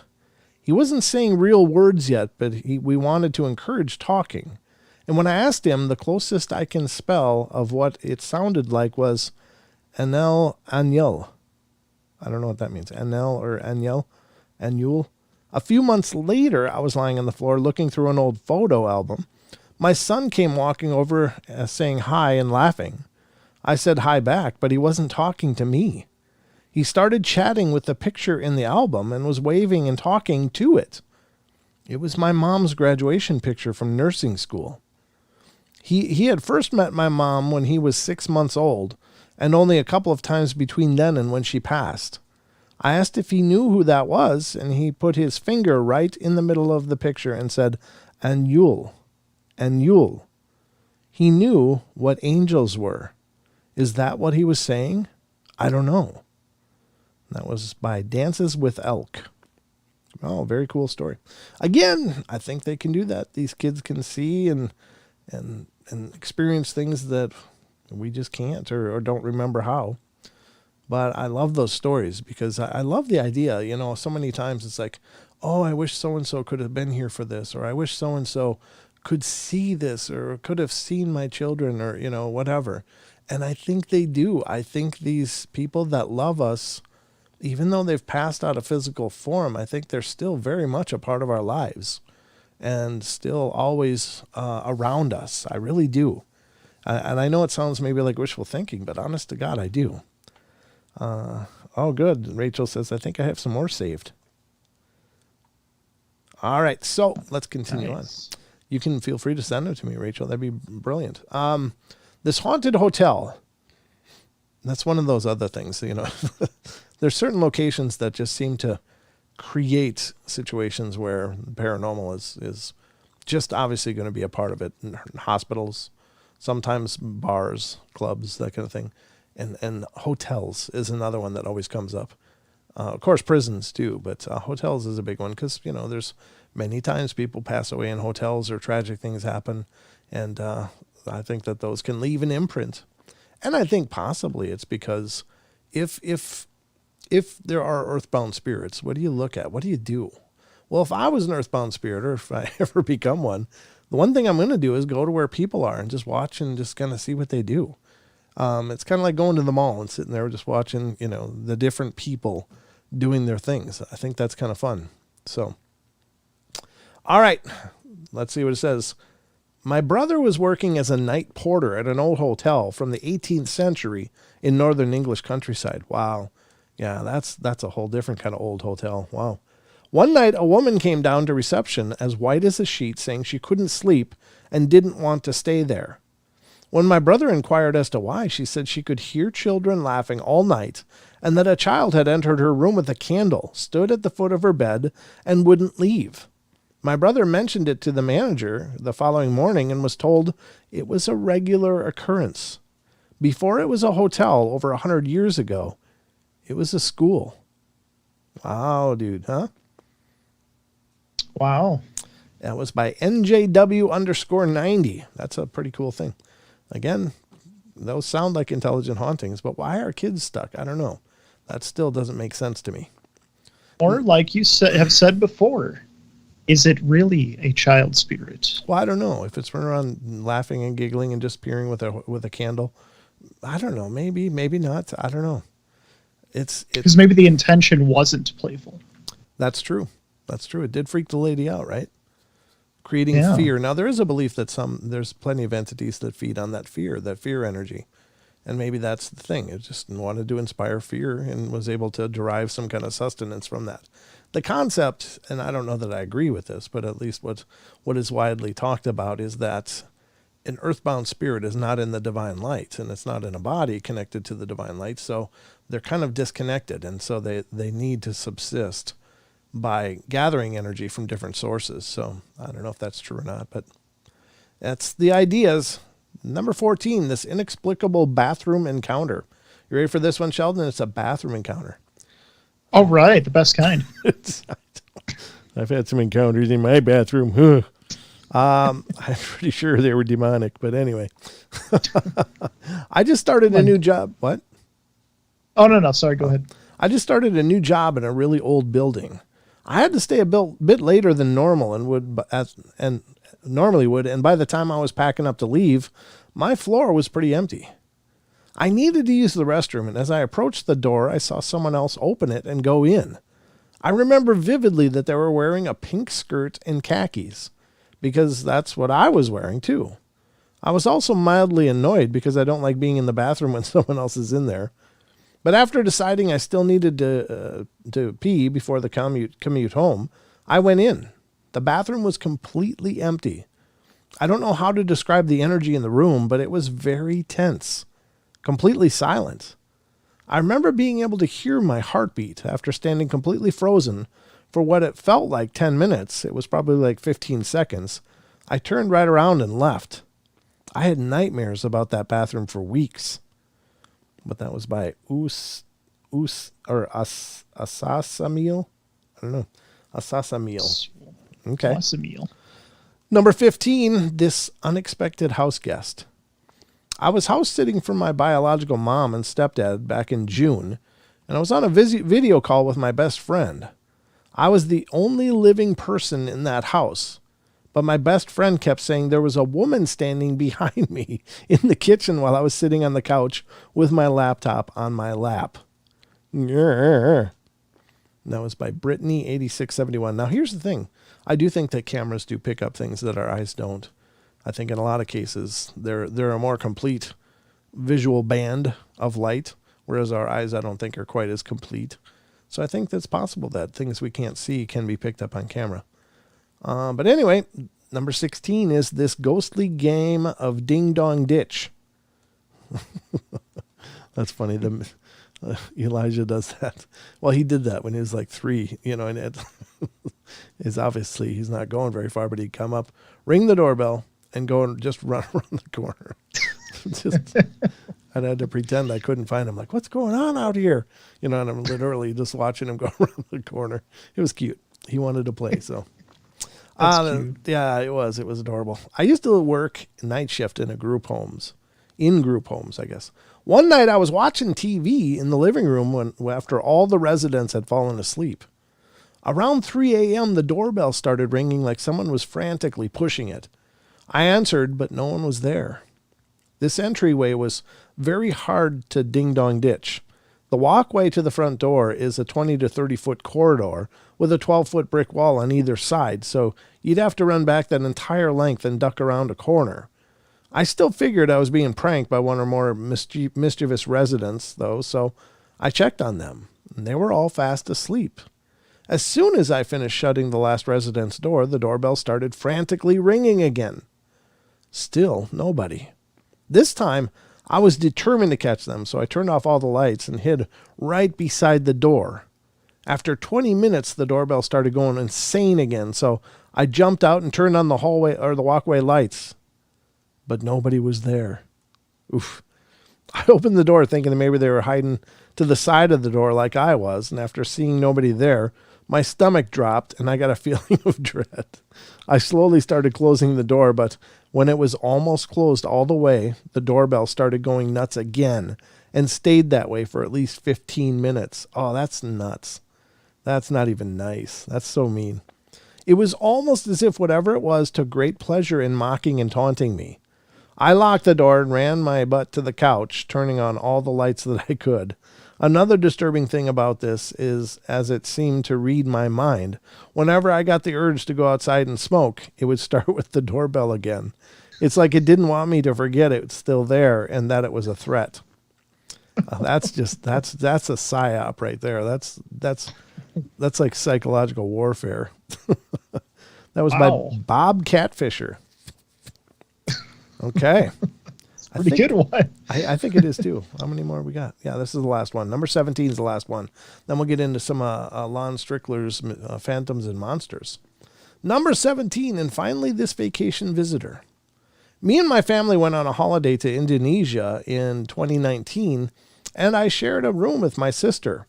He wasn't saying real words yet, but we wanted to encourage talking. And when I asked him, the closest I can spell of what it sounded like was Anel Anyel. I don't know what that means. Anel or Anyel? Anul? A few months later, I was lying on the floor looking through an old photo album. My son came walking over saying hi and laughing. I said hi back, but he wasn't talking to me. He started chatting with the picture in the album and was waving and talking to it. It was my mom's graduation picture from nursing school. He had first met my mom when he was 6 months old, and only a couple of times between then and when she passed. I asked if he knew who that was, and he put his finger right in the middle of the picture and said, Anul. Anul. He knew what angels were. Is that what he was saying? I don't know. That was by Dances with Elk. Oh, very cool story. Again, I think they can do that. These kids can see and experience things that we just can't or don't remember how. But I love those stories because I love the idea. You know, so many times it's like, oh, I wish so-and-so could have been here for this, or I wish so-and-so could see this or could have seen my children or, you know, whatever. And I think they do. I think these people that love us, even though they've passed out of physical form, I think they're still very much a part of our lives and still always around us. I really do. And I know it sounds maybe like wishful thinking, but honest to God, I do. Oh, good. Rachel says, I think I have some more saved. All right, so let's continue Nice. on. You can feel free to send them to me, Rachel. That'd be brilliant. This haunted hotel, that's one of those other things, you know. There's certain locations that just seem to create situations where paranormal is just obviously going to be a part of it. In hospitals, sometimes bars, clubs, that kind of thing. And hotels is another one that always comes up. Of course, prisons too, but hotels is a big one because, you know, there's many times people pass away in hotels or tragic things happen. And I think that those can leave an imprint. And I think possibly it's because if there are earthbound spirits, what do you look at? What do you do? Well, if I was an earthbound spirit, or if I ever become one, the one thing I'm going to do is go to where people are and just watch and just kind of see what they do. It's kind of like going to the mall and sitting there just watching, you know, the different people doing their things. I think that's kind of fun. So, all right, let's see what it says. My brother was working as a night porter at an old hotel from the 18th century in northern English countryside. Wow. Yeah, that's a whole different kind of old hotel. Wow. One night, a woman came down to reception as white as a sheet, saying she couldn't sleep and didn't want to stay there. When my brother inquired as to why, she said she could hear children laughing all night and that a child had entered her room with a candle, stood at the foot of her bed, and wouldn't leave. My brother mentioned it to the manager the following morning and was told it was a regular occurrence. Before it was a hotel over 100 years ago, it was a school. Wow, dude, huh? Wow. That was by NJW_90. That's a pretty cool thing. Again, those sound like intelligent hauntings, but why are kids stuck? I don't know. That still doesn't make sense to me. Or like you have said before, is it really a child spirit? Well, I don't know. If it's running around laughing and giggling and just peering with a candle, I don't know. Maybe not. I don't know. It's Because maybe the intention wasn't playful. That's true. That's true. It did freak the lady out, right? Creating fear. Now, there is a belief that there's plenty of entities that feed on that fear energy. And maybe that's the thing. It just wanted to inspire fear and was able to derive some kind of sustenance from that. The concept, and I don't know that I agree with this, but at least what is widely talked about is that an earthbound spirit is not in the divine light, and it's not in a body connected to the divine light. So they're kind of disconnected, and so they need to subsist by gathering energy from different sources. So I don't know if that's true or not, but that's the ideas. Number 14, this inexplicable bathroom encounter. You ready for this one, Sheldon? It's a bathroom encounter. All right, the best kind. I've had some encounters in my bathroom. I'm pretty sure they were demonic, but anyway. I just started a new job. What? Oh, no, sorry, go ahead. I just started a new job in a really old building. I had to stay a bit later than normal and normally would, and by the time I was packing up to leave, my floor was pretty empty. I needed to use the restroom, and as I approached the door, I saw someone else open it and go in. I remember vividly that they were wearing a pink skirt and khakis, because that's what I was wearing too. I was also mildly annoyed because I don't like being in the bathroom when someone else is in there. But after deciding I still needed to pee before the commute home, I went in. The bathroom was completely empty. I don't know how to describe the energy in the room, but it was very tense, completely silent. I remember being able to hear my heartbeat after standing completely frozen for what it felt like 10 minutes. It was probably like 15 seconds. I turned right around and left. I had nightmares about that bathroom for weeks. But that was by Asasamil. I don't know. Asasamil. Okay. Asasamil. Number 15, this unexpected house guest. I was house sitting for my biological mom and stepdad back in June, and I was on a video call with my best friend. I was the only living person in that house, but my best friend kept saying there was a woman standing behind me in the kitchen while I was sitting on the couch with my laptop on my lap. That was by Brittany8671. Now, here's the thing. I do think that cameras do pick up things that our eyes don't. I think in a lot of cases, they're a more complete visual band of light whereas our eyes, I don't think, are quite as complete. So I think that's possible that things we can't see can be picked up on camera. But anyway, number 16 is this ghostly game of Ding Dong Ditch. That's funny. Elijah does that. Well, he did that when he was like 3, and it is obviously he's not going very far, but he'd come up, ring the doorbell, and go and just run around the corner. I'd had to pretend I couldn't find him. Like, what's going on out here? And I'm literally just watching him go around the corner. It was cute. He wanted to play, so. Cute. Yeah, it was. It was adorable. I used to work night shift in group homes, I guess. One night I was watching TV in the living room after all the residents had fallen asleep. Around 3 a.m., the doorbell started ringing like someone was frantically pushing it. I answered, but no one was there. This entryway was very hard to ding-dong ditch. The walkway to the front door is a 20 to 30-foot corridor with a 12-foot brick wall on either side, so you'd have to run back that entire length and duck around a corner. I still figured I was being pranked by one or more mischievous residents, though, so I checked on them, and they were all fast asleep. As soon as I finished shutting the last resident's door, the doorbell started frantically ringing again. Still nobody. This time, I was determined to catch them, so I turned off all the lights and hid right beside the door. After 20 minutes, the doorbell started going insane again, so I jumped out and turned on the walkway lights. But nobody was there. Oof. I opened the door thinking that maybe they were hiding to the side of the door like I was, and after seeing nobody there, my stomach dropped and I got a feeling of dread. I slowly started closing the door, but when it was almost closed all the way, the doorbell started going nuts again and stayed that way for at least 15 minutes. Oh, that's nuts. That's not even nice. That's so mean. It was almost as if whatever it was took great pleasure in mocking and taunting me. I locked the door and ran my butt to the couch, turning on all the lights that I could. Another disturbing thing about this is, as it seemed to read my mind, whenever I got the urge to go outside and smoke, it would start with the doorbell again. It's like it didn't want me to forget it's still there and that it was a threat. That's a psyop right there. That's like psychological warfare. That was by Bob Catfisher. Okay. Pretty good one. I think it is too. How many more we got? Yeah, this is the last one. Number 17 is the last one. Then we'll get into some Lon Strickler's Phantoms and Monsters. Number 17, and finally this vacation visitor. Me and my family went on a holiday to Indonesia in 2019, and I shared a room with my sister.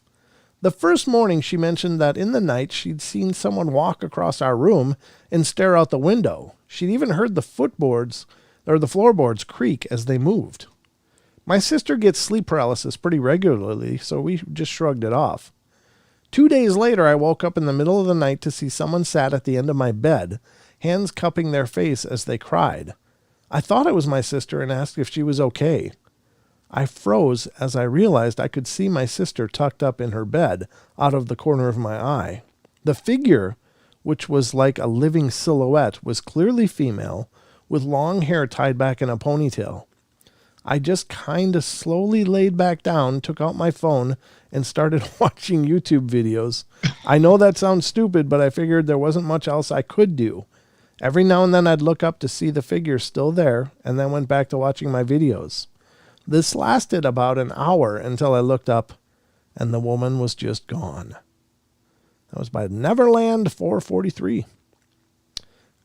The first morning she mentioned that in the night she'd seen someone walk across our room and stare out the window. She'd even heard the floorboards creak as they moved. My sister gets sleep paralysis pretty regularly, so we just shrugged it off. 2 days later, I woke up in the middle of the night to see someone sat at the end of my bed, hands cupping their face as they cried. I thought it was my sister and asked if she was okay. I froze as I realized I could see my sister tucked up in her bed out of the corner of my eye. The figure, which was like a living silhouette, was clearly female, with long hair tied back in a ponytail. I just kind of slowly laid back down, took out my phone, and started watching YouTube videos. I know that sounds stupid, but I figured there wasn't much else I could do. Every now and then I'd look up to see the figure still there, and then went back to watching my videos. This lasted about an hour until I looked up, and the woman was just gone. That was by Neverland 443.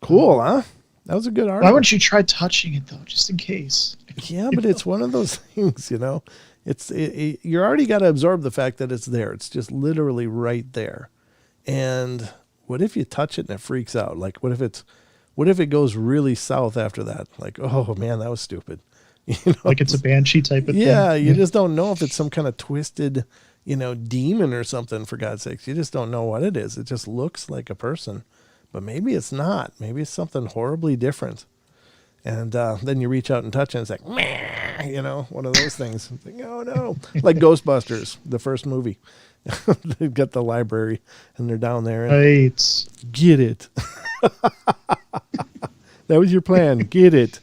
Cool, huh? That was a good article. Why wouldn't you try touching it, though, just in case? Yeah, but it's one of those things, you already got to absorb the fact that it's there. It's just literally right there. And what if you touch it and it freaks out? Like, what if it goes really south after that? Like, oh man, that was stupid. Like it's a banshee type of thing. Yeah, you just don't know if it's some kind of twisted, demon or something, for God's sakes. You just don't know what it is. It just looks like a person. But maybe it's not. Maybe it's something horribly different. And then you reach out and touch it, and it's like, meh, one of those things. Like, oh, no. Like Ghostbusters, the first movie. They've got the library, and they're down there. And, right. Get it. That was your plan. Get it.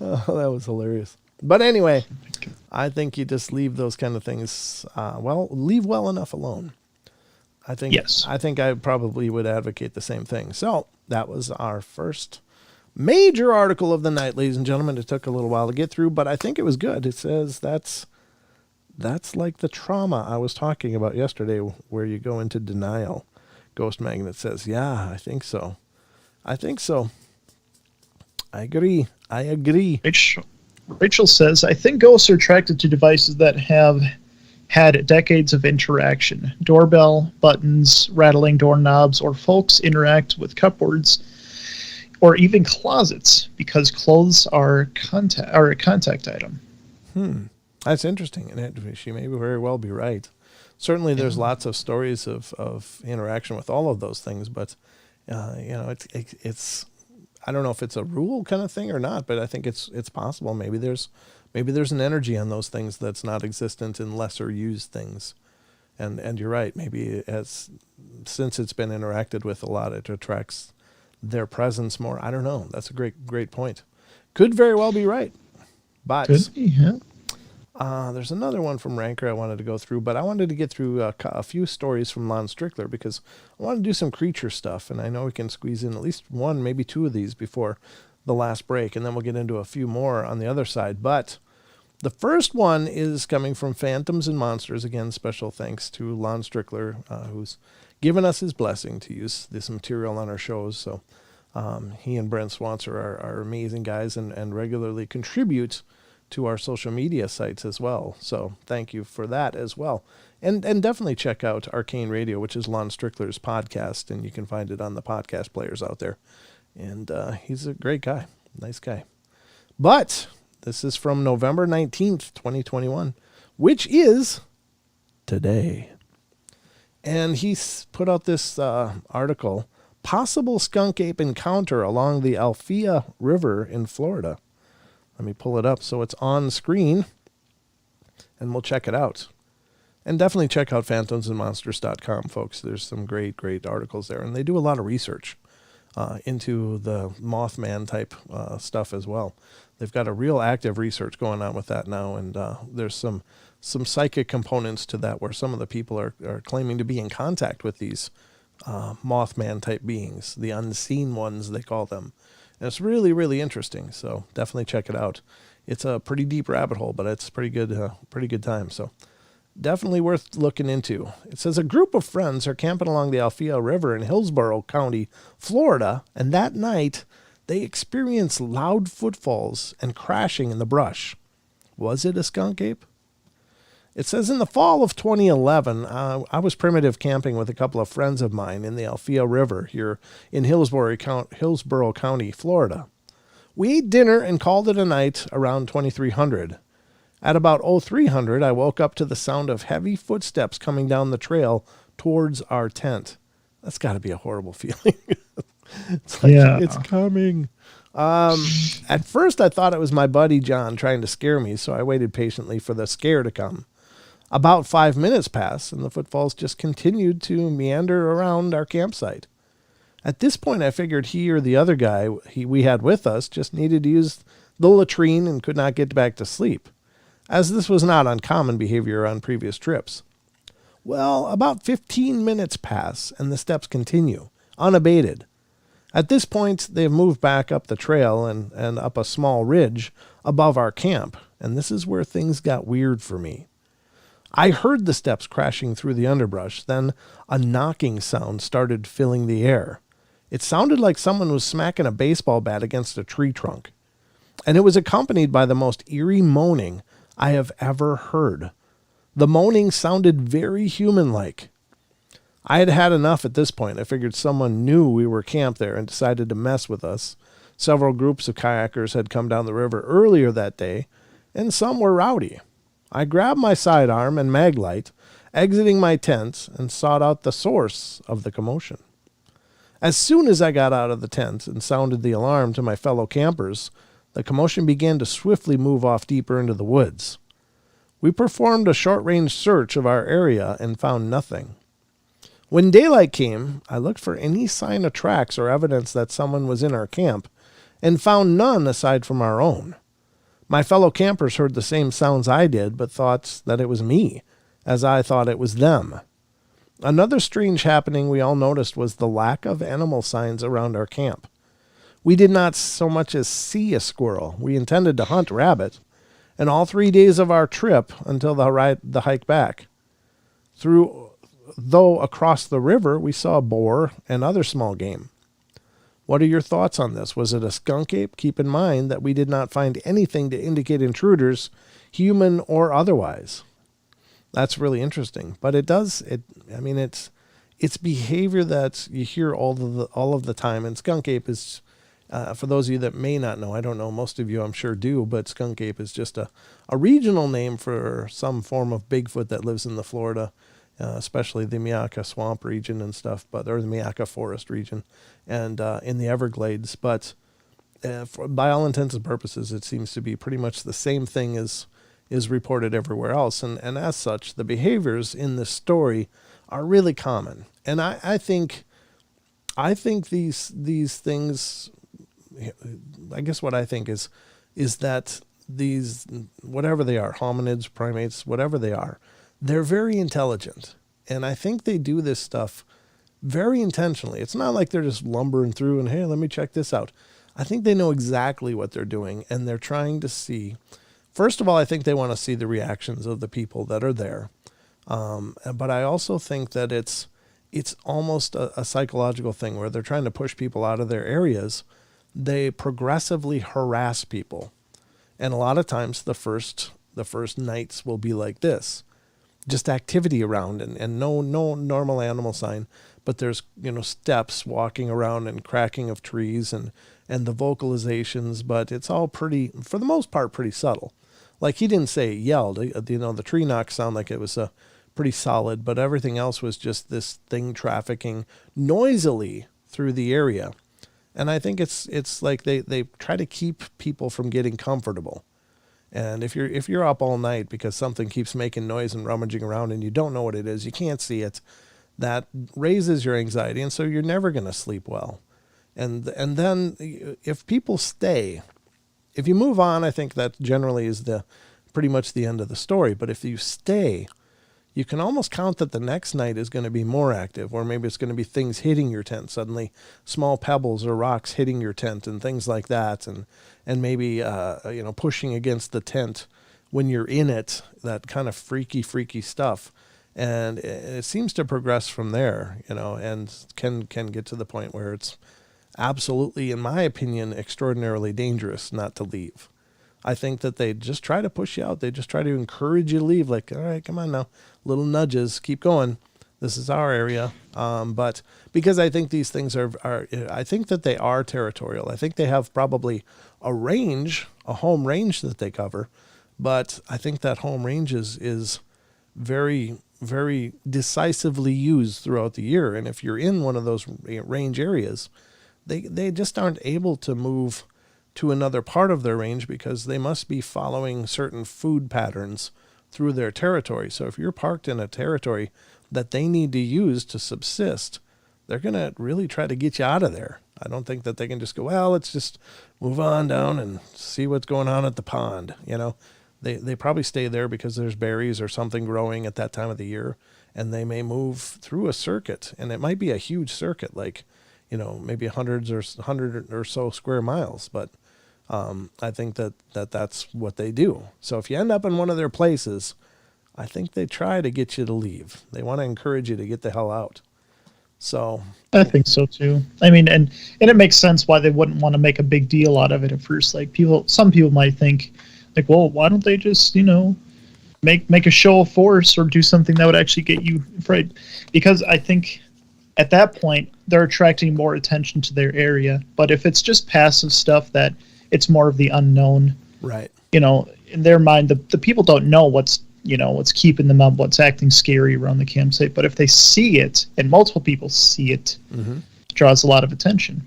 Oh, that was hilarious. But anyway, I think you just leave those kind of things, leave well enough alone. Yes. I think I probably would advocate the same thing. So that was our first major article of the night, ladies and gentlemen. It took a little while to get through, but I think it was good. It says that's like the trauma I was talking about yesterday, where you go into denial. Ghost Magnet says, yeah, I think so. I agree. Rachel says, I think ghosts are attracted to devices that have had decades of interaction. Doorbell, buttons, rattling doorknobs, or folks interact with cupboards or even closets because clothes are a contact item. That's interesting. And she may very well be right. Certainly there's lots of stories of interaction with all of those things, but it's I don't know if it's a rule kind of thing or not, but I think it's possible. Maybe there's an energy on those things that's not existent in lesser used things. And you're right. Maybe since it's been interacted with a lot, it attracts their presence more. I don't know. That's a great point. Could very well be right. But could be, yeah. There's another one from Ranker I wanted to go through, but I wanted to get through a few stories from Lon Strickler because I want to do some creature stuff, and I know we can squeeze in at least one, maybe two of these before the last break, and then we'll get into a few more on the other side. But the first one is coming from Phantoms and Monsters. Again, special thanks to Lon Strickler, who's given us his blessing to use this material on our shows. So he and Brent Swanser are amazing guys and regularly contribute to our social media sites as well. So thank you for that as well. And definitely check out Arcane Radio, which is Lon Strickler's podcast, and you can find it on the podcast players out there. And he's a great guy. Nice guy. But this is from November 19th, 2021, which is today. And he's put out this article, Possible Skunk Ape Encounter Along the Alfea River in Florida. Let me pull it up so it's on screen, and we'll check it out. And definitely check out phantomsandmonsters.com, folks. There's some great articles there, and they do a lot of research into the Mothman type stuff as well. They've got a real active research going on with that now, and there's some psychic components to that where some of the people are claiming to be in contact with these Mothman type beings, the unseen ones they call them. And it's really interesting, so definitely check it out. It's a pretty deep rabbit hole, but it's pretty good time. So definitely worth looking into. It says a group of friends are camping along the Alfea River in Hillsborough County, Florida, and that night they experienced loud footfalls and crashing in the brush. Was it a skunk ape? It says in the fall of 2011, I was primitive camping with a couple of friends of mine in the Alfea River here in Hillsborough County, Florida. We ate dinner and called it a night around 2300. At about 0300, I woke up to the sound of heavy footsteps coming down the trail towards our tent. That's got to be a horrible feeling. It's like, it's coming. At first, I thought it was my buddy John trying to scare me, so I waited patiently for the scare to come. About 5 minutes passed, and the footfalls just continued to meander around our campsite. At this point, I figured he or the other guy we had with us just needed to use the latrine and could not get back to sleep, as this was not uncommon behavior on previous trips. Well, about 15 minutes pass, and the steps continue, unabated. At this point, they have moved back up the trail and up a small ridge above our camp, and this is where things got weird for me. I heard the steps crashing through the underbrush, then a knocking sound started filling the air. It sounded like someone was smacking a baseball bat against a tree trunk, and it was accompanied by the most eerie moaning I have ever heard. The moaning sounded very human-like. I had had enough at this point. I figured someone knew we were camped there and decided to mess with us. Several groups of kayakers had come down the river earlier that day, and some were rowdy. I grabbed my sidearm and mag light, exiting my tent, and sought out the source of the commotion. As soon as I got out of the tent and sounded the alarm to my fellow campers, the commotion began to swiftly move off deeper into the woods. We performed a short-range search of our area and found nothing. When daylight came, I looked for any sign of tracks or evidence that someone was in our camp and found none aside from our own. My fellow campers heard the same sounds I did, but thought that it was me, as I thought it was them. Another strange happening we all noticed was the lack of animal signs around our camp. We did not so much as see a squirrel. We intended to hunt rabbit, and all 3 days of our trip until the hike back. Though across the river, we saw boar and other small game. What are your thoughts on this? Was it a skunk ape? Keep in mind that we did not find anything to indicate intruders, human or otherwise. That's really interesting. But it's behavior that you hear all of the time. And skunk ape is, for those of you that may not know, I don't know, most of you I'm sure do, but skunk ape is just a regional name for some form of Bigfoot that lives in the Florida, especially the Miaka swamp region and stuff, or the Miaka forest region, and in the Everglades. But by all intents and purposes, it seems to be pretty much the same thing as is reported everywhere else. And as such, the behaviors in this story are really common. And I think these things, I guess what I think is that these, whatever they are, hominids, primates, whatever they are, they're very intelligent. And I think they do this stuff very intentionally. It's not like they're just lumbering through and, hey, let me check this out. I think they know exactly what they're doing, and they're trying to see. First of all, I think they want to see the reactions of the people that are there. But I also think that it's almost a psychological thing where they're trying to push people out of their areas. They progressively harass people. And a lot of times the first nights will be like this. Just activity around and no normal animal sign, but there's, steps walking around and cracking of trees and the vocalizations, but it's all pretty, for the most part, pretty subtle. Like he didn't say it yelled, the tree knocks sound like it was pretty solid, but everything else was just this thing trafficking noisily through the area. And I think it's like they try to keep people from getting comfortable. And if you're up all night because something keeps making noise and rummaging around and you don't know what it is, you can't see it, that raises your anxiety, and so you're never going to sleep well. And then if people stay, if you move on, I think that generally is pretty much the end of the story. But if you stay, you can almost count that the next night is going to be more active, or maybe it's going to be things hitting your tent suddenly, small pebbles or rocks hitting your tent and things like that, and maybe pushing against the tent when you're in it, that kind of freaky stuff. And it seems to progress from there, and can get to the point where it's absolutely, in my opinion, extraordinarily dangerous not to leave. I think that they just try to push you out. They just try to encourage you to leave. Like, all right, come on now. Little nudges. Keep going. This is our area. But because I think these things are I think that they are territorial. I think they have probably a home range that they cover. But I think that home range is very, very decisively used throughout the year. And if you're in one of those range areas, they just aren't able to move to another part of their range because they must be following certain food patterns through their territory. So if you're parked in a territory that they need to use to subsist, they're going to really try to get you out of there. I don't think that they can just go, well, let's just move on down and see what's going on at the pond. They probably stay there because there's berries or something growing at that time of the year, and they may move through a circuit, and it might be a huge circuit, like, maybe 100 or so square miles, but I think that's what they do. So if you end up in one of their places, I think they try to get you to leave. They want to encourage you to get the hell out. So I think so too. I mean, and it makes sense why they wouldn't want to make a big deal out of it at first. Like some people might think, like, well, why don't they just, make a show of force or do something that would actually get you afraid? Because I think at that point they're attracting more attention to their area. But if it's just passive stuff that it's more of the unknown, right? In their mind, the people don't know what's keeping them up, what's acting scary around the campsite. But if they see it, and multiple people see it, it draws a lot of attention.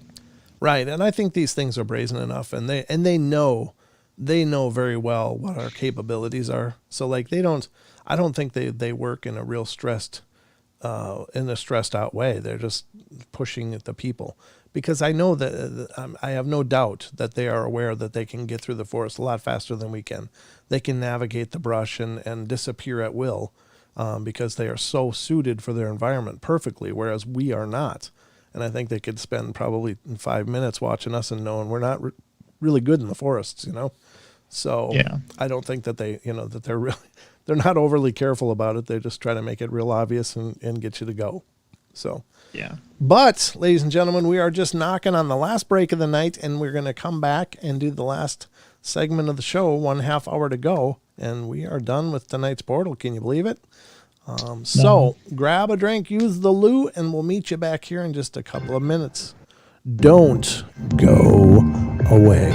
Right, and I think these things are brazen enough, and they know very well what our capabilities are. So like I don't think they work in a real stressed in a stressed out way. They're just pushing at the people, because I know that I have no doubt that they are aware that they can get through the forest a lot faster than we can. They can navigate the brush and disappear at will, because they are so suited for their environment perfectly, whereas we are not. And I think they could spend probably 5 minutes watching us and knowing we're not really good in the forests, So Yeah. I don't think that they, that they're not overly careful about it. They just try to make it real obvious and get you to go. So, Yeah. but ladies and gentlemen, we are just knocking on the last break of the night, and we're going to come back and do the last segment of the show, 1.5 hour to go. And we are done with tonight's portal. Can you believe it? So grab a drink, use the loo, and we'll meet you back here in just a couple of minutes. Don't go away.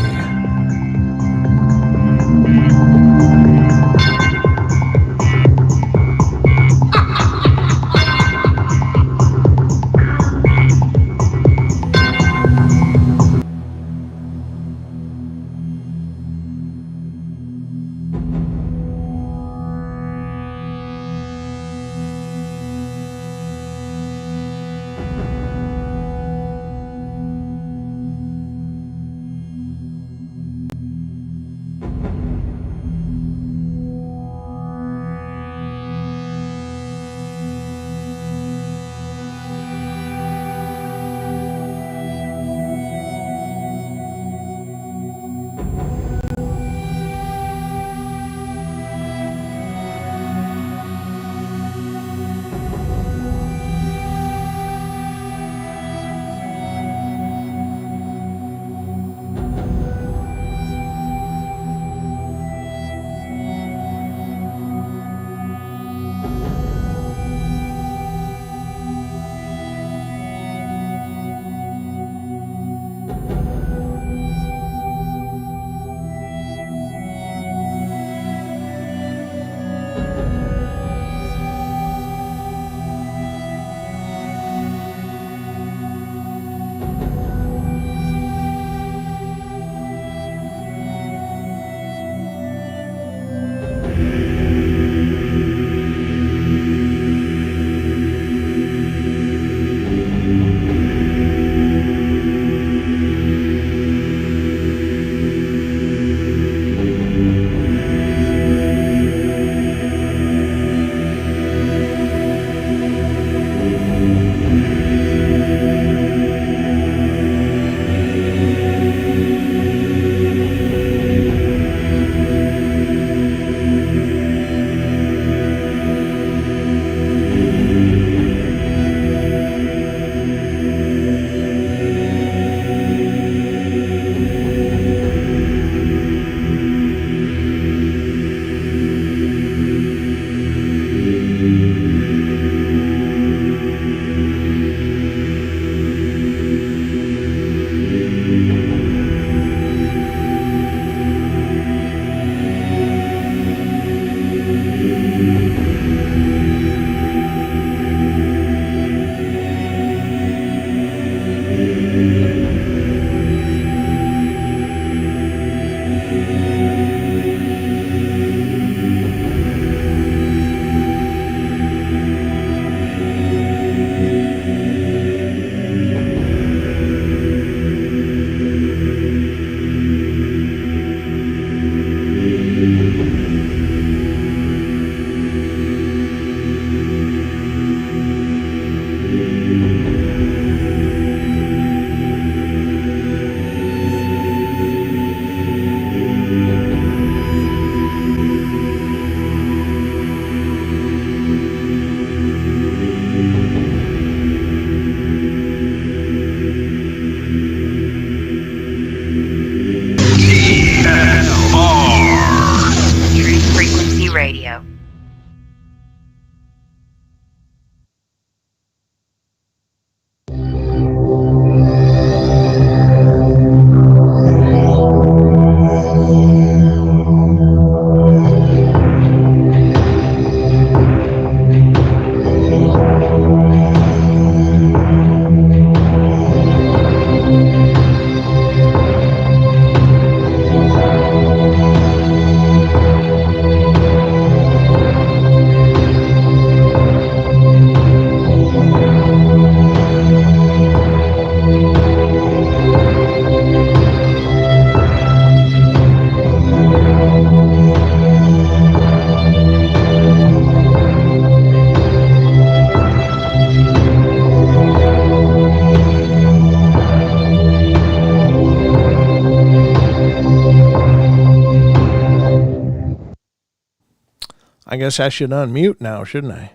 I guess I should unmute now, shouldn't I?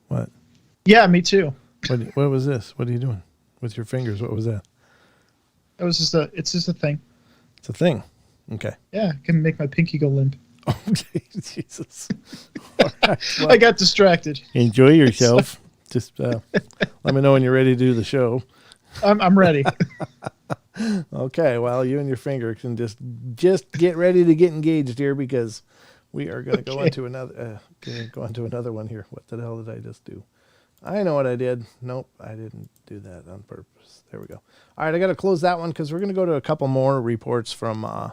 What? Yeah, me too. What was this? What are you doing with your fingers? What was that? It's just a thing. It's a thing. Okay. Yeah, it can make my pinky go limp. Okay, Jesus. All right, well, I got distracted. enjoy yourself. Just let me know when you're ready to do the show. I'm ready. Okay, well, you and your finger can just get ready to get engaged here because we are going to go into another one here. What the hell did I just do? I know what I did. Nope, I didn't do that on purpose. There we go. All right, I got to close that one because we're going to go to a couple more reports from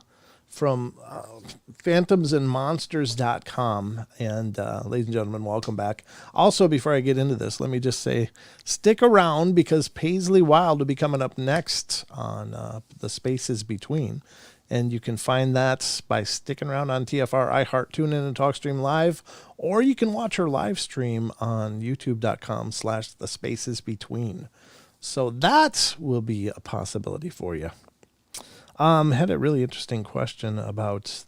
phantomsandmonsters.com. And ladies and gentlemen, welcome back. Also, before I get into this, let me just say, stick around because Paisley Wild will be coming up next on the Spaces Between. And you can find that by sticking around on TFR, iHeart, TuneIn, and TalkStream Live. Or you can watch her live stream on youtube.com/the Spaces Between. So that will be a possibility for you. Had a really interesting question about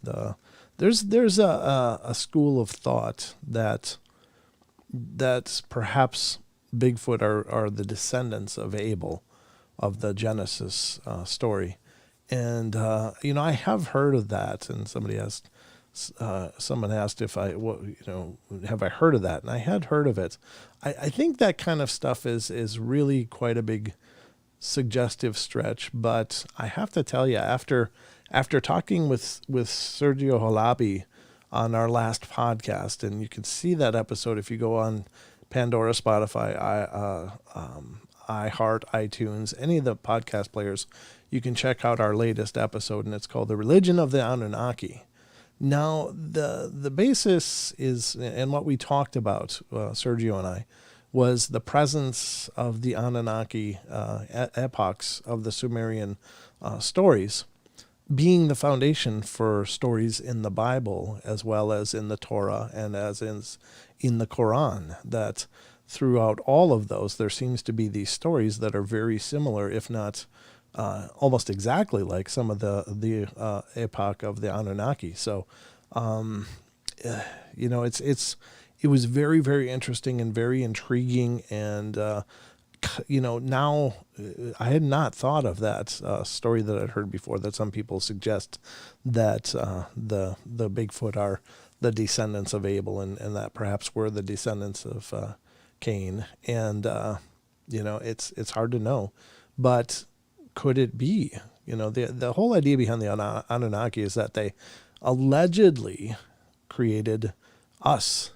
there's a school of thought that perhaps Bigfoot are the descendants of Abel, of the Genesis story. And, I have heard of that. And someone asked if have I heard of that? And I had heard of it. I think that kind of stuff is really quite a big suggestive stretch, but I have to tell you, after talking with Sergio Halabi on our last podcast, and you can see that episode if you go on Pandora, Spotify, iHeart, iTunes, any of the podcast players, you can check out our latest episode, and it's called The Religion of the Anunnaki. Now, the basis is, and what we talked about, Sergio and I, was the presence of the Anunnaki epochs of the Sumerian stories being the foundation for stories in the Bible as well as in the Torah and as in the Quran, that throughout all of those there seems to be these stories that are very similar, if not almost exactly like some of the epoch of the Anunnaki. So, it was very, very interesting and very intriguing. And, now I had not thought of that story that I'd heard before, that some people suggest that the Bigfoot are the descendants of Abel and that perhaps we're the descendants of Cain. And, it's hard to know. But could it be? The whole idea behind the Anunnaki is that they allegedly created us,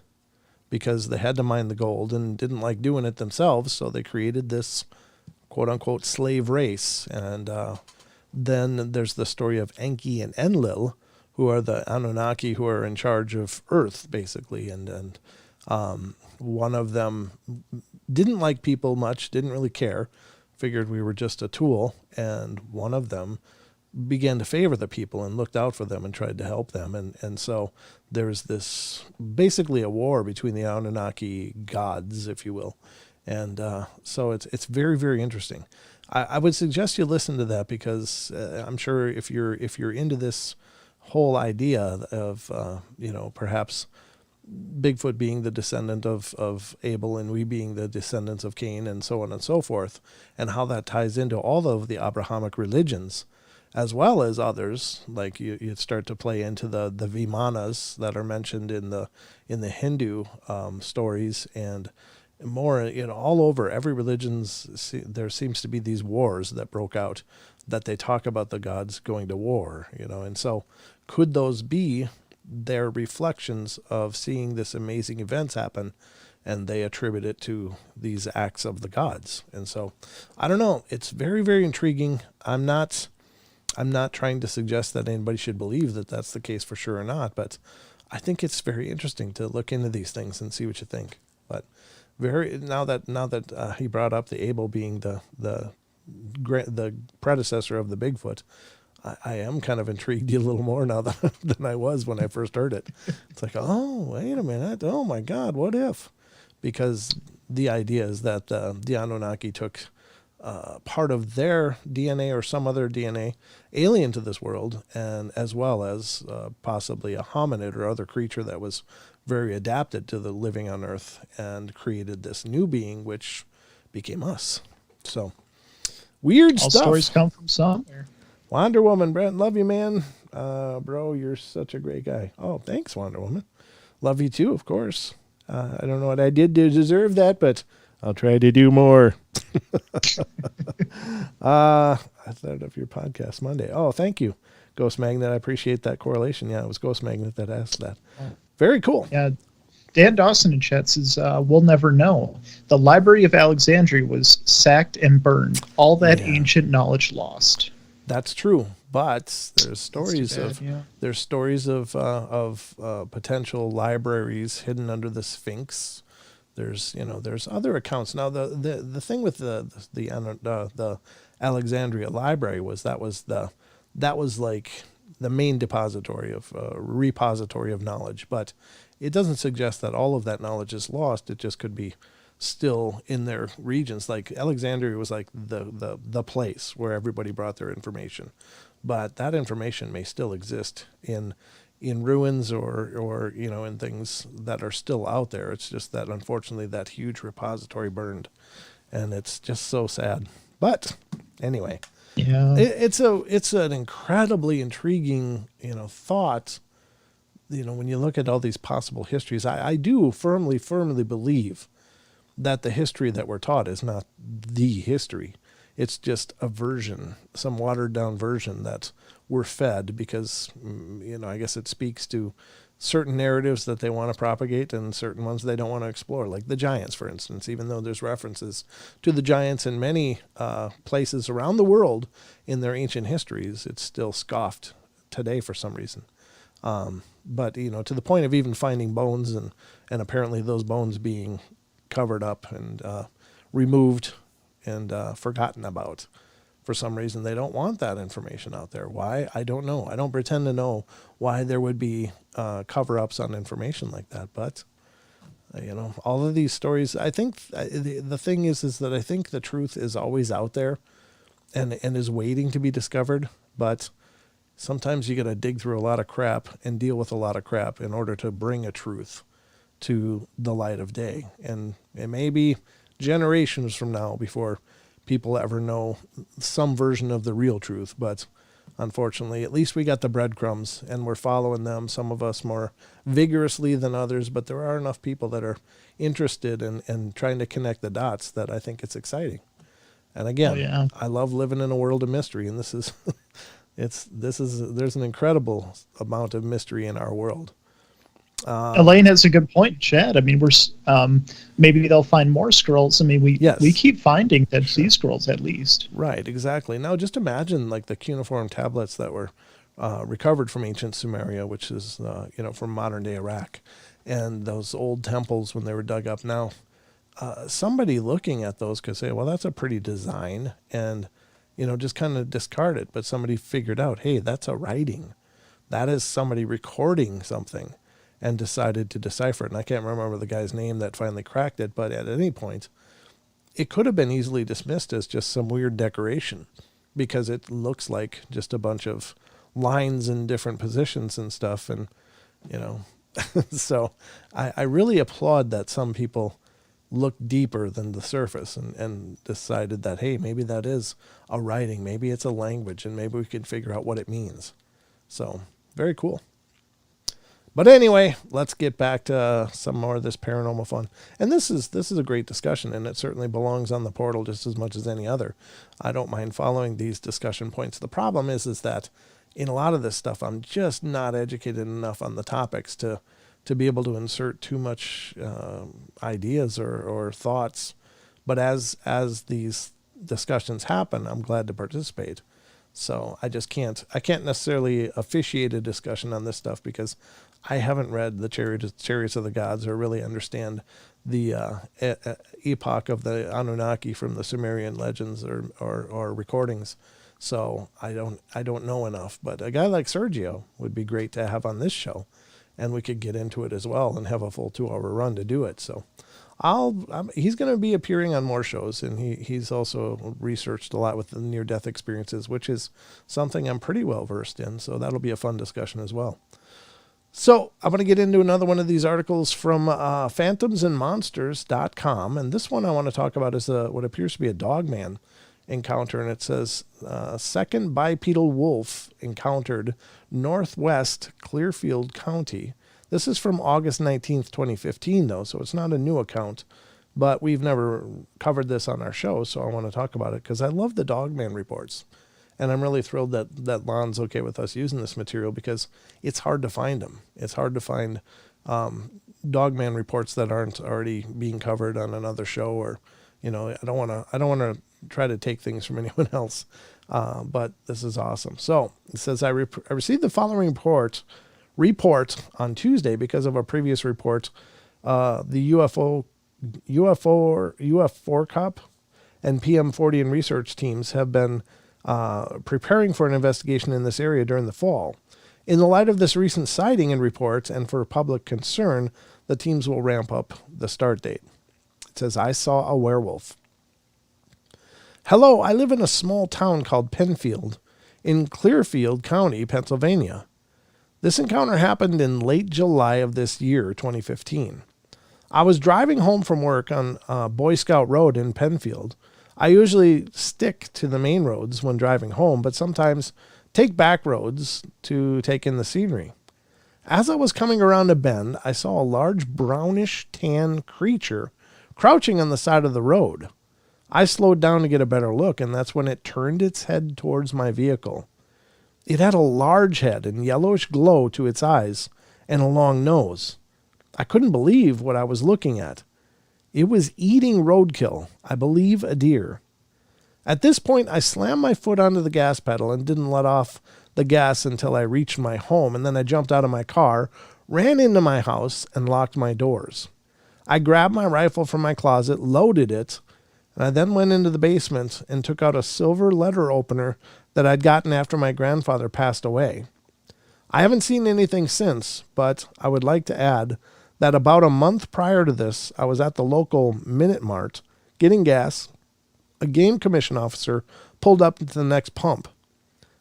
because they had to mine the gold and didn't like doing it themselves, so they created this quote-unquote slave race. And then there's the story of Enki and Enlil, who are the Anunnaki who are in charge of Earth, basically. And one of them didn't like people much, didn't really care, figured we were just a tool, and one of them began to favor the people and looked out for them and tried to help them. And so there's this basically a war between the Anunnaki gods, if you will. And so it's very, very interesting. I would suggest you listen to that because I'm sure if you're into this whole idea of, perhaps Bigfoot being the descendant of Abel and we being the descendants of Cain and so on and so forth, and how that ties into all of the Abrahamic religions, as well as others, like you start to play into the Vimanas that are mentioned in the Hindu stories, and more, all over every religion's, there seems to be these wars that broke out, that they talk about the gods going to war, and so could those be their reflections of seeing this amazing events happen, and they attribute it to these acts of the gods? And so, I don't know. It's very, very intriguing. I'm not trying to suggest that anybody should believe that that's the case for sure or not, but I think it's very interesting to look into these things and see what you think. But now that he brought up the Abel being the predecessor of the Bigfoot, I am kind of intrigued a little more now than I was when I first heard it. It's like, oh, wait a minute. Oh my God, what if? Because the idea is that the Anunnaki took part of their DNA or some other DNA alien to this world, and as well as possibly a hominid or other creature that was very adapted to the living on Earth and created this new being, which became us. So weird All stuff. stories come from somewhere. Wonder Woman, Brent, love you, man. Bro, you're such a great guy. Oh, thanks, Wonder Woman. Love you too, of course. I don't know what I did to deserve that, but I'll try to do more. I thought of your podcast Monday. Oh, thank you, Ghost Magnet. I appreciate that correlation. Yeah, it was Ghost Magnet that asked that. Very cool. Yeah. Dan Dawson in chat says, we'll never know. The Library of Alexandria was sacked and burned. All that ancient knowledge lost. That's true, but there's stories bad, yeah. there's stories of potential libraries hidden under the Sphinx. There's other accounts. Now the thing with the Alexandria Library was that was like the main repository of knowledge, but it doesn't suggest that all of that knowledge is lost. It just could be still in their regions. Like Alexandria was like the place where everybody brought their information, but that information may still exist in ruins or in things that are still out there. It's just that unfortunately that huge repository burned, and it's just so sad. But anyway, yeah, it's an incredibly intriguing thought. When you look at all these possible histories, I do firmly believe that the history that we're taught is not the history. It's just a version, some watered down version that we're fed because, I guess it speaks to certain narratives that they want to propagate and certain ones they don't want to explore, like the giants, for instance. Even though there's references to the giants in many places around the world in their ancient histories, it's still scoffed today for some reason. But, to the point of even finding bones and apparently those bones being covered up and removed and forgotten about. For some reason, they don't want that information out there. Why? I don't know. I don't pretend to know why there would be cover-ups on information like that. But, all of these stories, I think the thing is that I think the truth is always out there and is waiting to be discovered. But sometimes you got to dig through a lot of crap and deal with a lot of crap in order to bring a truth to the light of day. And it may be generations from now before people ever know some version of the real truth. But unfortunately, at least we got the breadcrumbs and we're following them, some of us more vigorously than others, but there are enough people that are interested in trying to connect the dots that I think it's exciting. And again, I love living in a world of mystery, and this is there's an incredible amount of mystery in our world. Elaine has a good point, Chad. I mean, we're maybe they'll find more scrolls. I mean, we keep finding that these scrolls at least. Right, exactly. Now, just imagine like the cuneiform tablets that were recovered from ancient Sumeria, which is from modern day Iraq, and those old temples when they were dug up. Now, somebody looking at those could say, "Well, that's a pretty design," and just kind of discard it. But somebody figured out, hey, that's a writing. That is somebody recording something and decided to decipher it. And I can't remember the guy's name that finally cracked it, but at any point, it could have been easily dismissed as just some weird decoration because it looks like just a bunch of lines in different positions and stuff. And, so I really applaud that some people looked deeper than the surface and decided that, hey, maybe that is a writing, maybe it's a language, and maybe we could figure out what it means. So very cool. But anyway, let's get back to some more of this paranormal fun. And this is a great discussion, and it certainly belongs on the portal just as much as any other. I don't mind following these discussion points. The problem is that in a lot of this stuff, I'm just not educated enough on the topics to be able to insert too much ideas or thoughts. But as these discussions happen, I'm glad to participate. So I can't necessarily officiate a discussion on this stuff because I haven't read the Chariots of the Gods or really understand the epoch of the Anunnaki from the Sumerian legends or recordings. So I don't know enough. But a guy like Sergio would be great to have on this show, and we could get into it as well and have a full 2-hour run to do it. So He's going to be appearing on more shows, and he's also researched a lot with the near-death experiences, which is something I'm pretty well versed in. So that'll be a fun discussion as well. So I'm going to get into another one of these articles from phantomsandmonsters.com. And this one I want to talk about is what appears to be a Dogman encounter. And it says, second bipedal wolf encountered northwest Clearfield County. This is from August 19th, 2015, though, so it's not a new account. But we've never covered this on our show, so I want to talk about it because I love the Dogman reports. And I'm really thrilled that Lon's okay with us using this material because it's hard to find them. It's hard to find Dogman reports that aren't already being covered on another show, or, I don't want to try to take things from anyone else. But this is awesome. So it says, I received the following report on Tuesday because of a previous report. The UFO Cup and PM40 and research teams have been preparing for an investigation in this area during the fall. In the light of this recent sighting and reports, and for public concern, the teams will ramp up the start date. It says, I saw a werewolf. Hello, I live in a small town called Penfield in Clearfield County, Pennsylvania. This encounter happened in late July of this year, 2015. I was driving home from work on Boy Scout Road in Penfield. I usually stick to the main roads when driving home, but sometimes take back roads to take in the scenery. As I was coming around a bend, I saw a large brownish tan creature crouching on the side of the road. I slowed down to get a better look, and that's when it turned its head towards my vehicle. It had a large head and yellowish glow to its eyes and a long nose. I couldn't believe what I was looking at. It was eating roadkill, I believe a deer. At this point, I slammed my foot onto the gas pedal and didn't let off the gas until I reached my home, and then I jumped out of my car, ran into my house, and locked my doors. I grabbed my rifle from my closet, loaded it, and I then went into the basement and took out a silver letter opener that I'd gotten after my grandfather passed away. I haven't seen anything since, but I would like to add that about a month prior to this, I was at the local Minute Mart getting gas. A game commission officer pulled up to the next pump.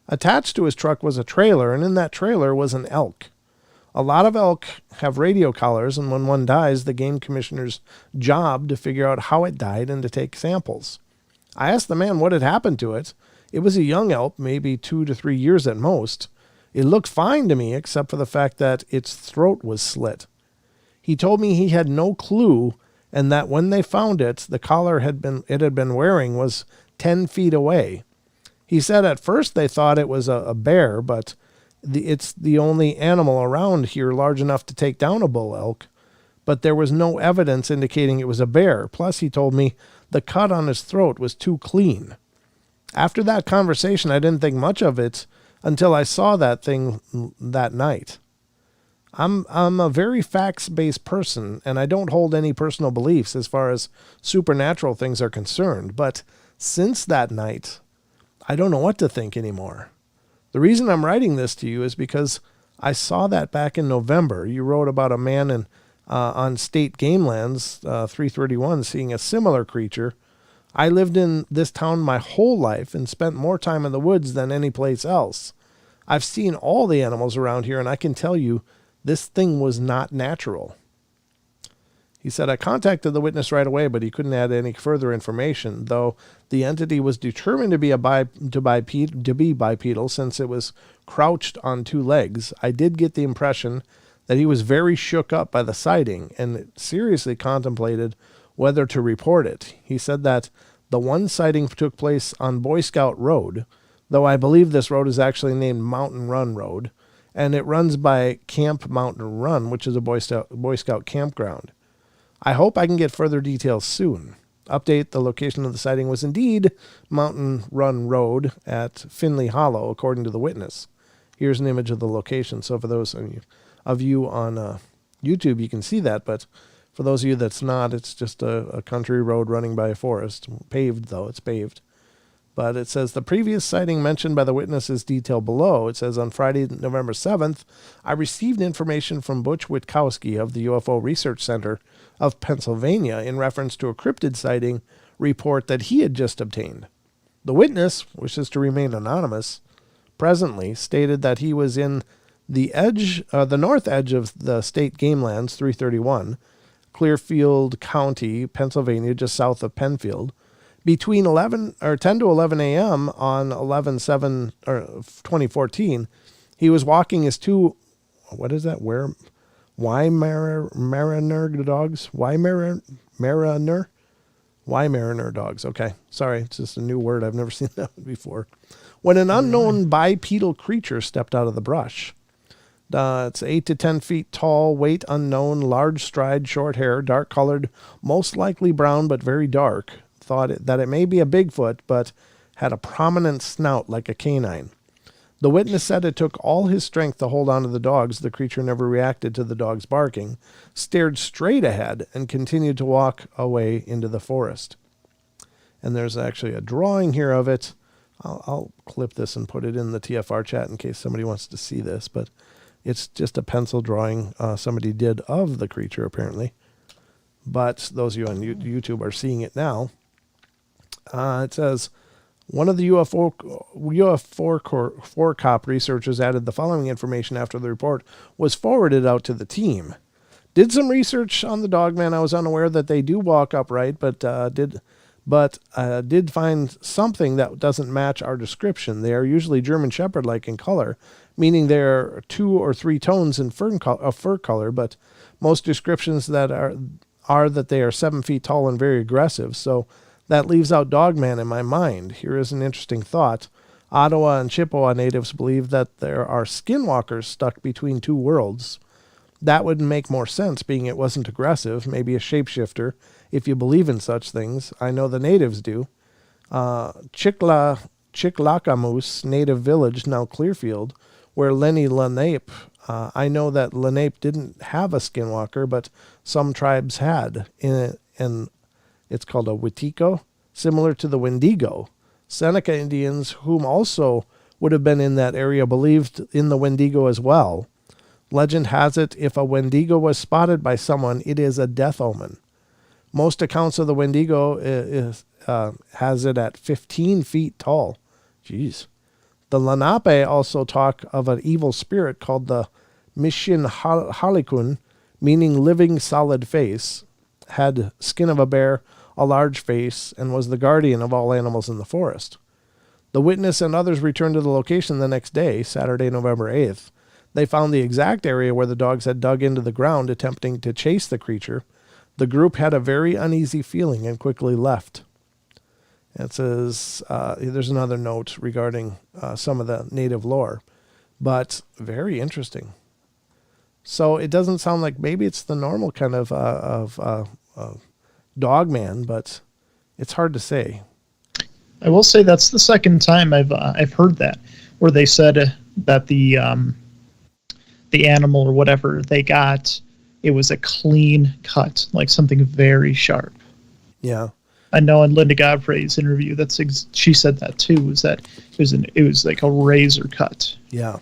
Attached to his truck was a trailer, and in that trailer was an elk. A lot of elk have radio collars, and when one dies, the game commissioner's job to figure out how it died and to take samples. I asked the man what had happened to it. It was a young elk, maybe 2 to 3 years at most. It looked fine to me, except for the fact that its throat was slit. He told me he had no clue, and that when they found it, the collar it had been wearing was 10 feet away. He said at first they thought it was a bear, but it's the only animal around here large enough to take down a bull elk. But there was no evidence indicating it was a bear. Plus, he told me the cut on his throat was too clean. After that conversation, I didn't think much of it until I saw that thing that night. I'm a very facts-based person, and I don't hold any personal beliefs as far as supernatural things are concerned. But since that night, I don't know what to think anymore. The reason I'm writing this to you is because I saw that back in November. You wrote about a man on state game lands, 331, seeing a similar creature. I lived in this town my whole life and spent more time in the woods than any place else. I've seen all the animals around here, and I can tell you this thing was not natural. He said, I contacted the witness right away, but he couldn't add any further information, though the entity was determined to be bipedal since it was crouched on 2 legs. I did get the impression that he was very shook up by the sighting and seriously contemplated whether to report it. He said that the one sighting took place on Boy Scout Road, though I believe this road is actually named Mountain Run Road, and it runs by Camp Mountain Run, which is a Boy Scout campground. I hope I can get further details soon. Update, the location of the sighting was indeed Mountain Run Road at Finley Hollow, according to the witness. Here's an image of the location. So for those of you on YouTube, you can see that, but for those of you that's not, it's just a country road running by a forest. Paved, though. It's paved. But it says the previous sighting mentioned by the witness is detailed below. It says on Friday, November 7th, I received information from Butch Witkowski of the UFO Research Center of Pennsylvania in reference to a cryptid sighting report that he had just obtained. The witness wishes to remain anonymous. Presently stated that he was in the north edge of the state game lands, 331, Clearfield County, Pennsylvania, just south of Penfield, between 10 to 11 a.m. on 11/7/2014. He was walking his two, what is that? Weimaraner dogs? Weimaraner dogs. Okay. Sorry. It's just a new word. I've never seen that before. When an unknown bipedal creature stepped out of the brush. It's 8 to 10 feet tall, weight unknown, large stride, short hair, dark colored, most likely brown, but very dark. Thought that it may be a Bigfoot, but had a prominent snout like a canine. The witness said it took all his strength to hold on to the dogs. The creature never reacted to the dogs barking, stared straight ahead, and continued to walk away into the forest. And there's actually a drawing here of it. I'll clip this and put it in the TFR chat in case somebody wants to see this, but it's just a pencil drawing somebody did of the creature, apparently. But those of you on YouTube are seeing it now. It says, one of the UFO cop researchers added the following information after the report was forwarded out to the team. Did some research on the Dogman. I was unaware that they do walk upright, but did find something that doesn't match our description. They are usually German Shepherd-like in color, meaning they're 2 or 3 tones in fur color, but most descriptions that are that they are 7 feet tall and very aggressive. So that leaves out Dogman in my mind. Here is an interesting thought. Ottawa and Chippewa natives believe that there are skinwalkers stuck between 2 worlds. That would make more sense, being it wasn't aggressive, maybe a shapeshifter, if you believe in such things. I know the natives do. Chiclacamoose Native Village, now Clearfield, where Lenny Lenape, I know that Lenape didn't have a skinwalker, but some tribes had, and it's called a Wetiko, similar to the Wendigo. Seneca Indians, whom also would have been in that area, believed in the Wendigo as well. Legend has it, if a Wendigo was spotted by someone, it is a death omen. Most accounts of the Wendigo has it at 15 feet tall. Jeez. The Lenape also talk of an evil spirit called the Mishin Halikun, meaning living solid face, had skin of a bear, a large face, and was the guardian of all animals in the forest. The witness and others returned to the location the next day, Saturday, November 8th. They found the exact area where the dogs had dug into the ground attempting to chase the creature. The group had a very uneasy feeling and quickly left. It says, there's another note regarding some of the native lore, but very interesting. So it doesn't sound like maybe it's the normal kind of Dogman, but it's hard to say. I will say that's the second time I've heard that, where they said that the animal or whatever they got, it was a clean cut, like something very sharp. Yeah. I know in Linda Godfrey's interview, she said that too, was that it was like a razor cut. Yeah.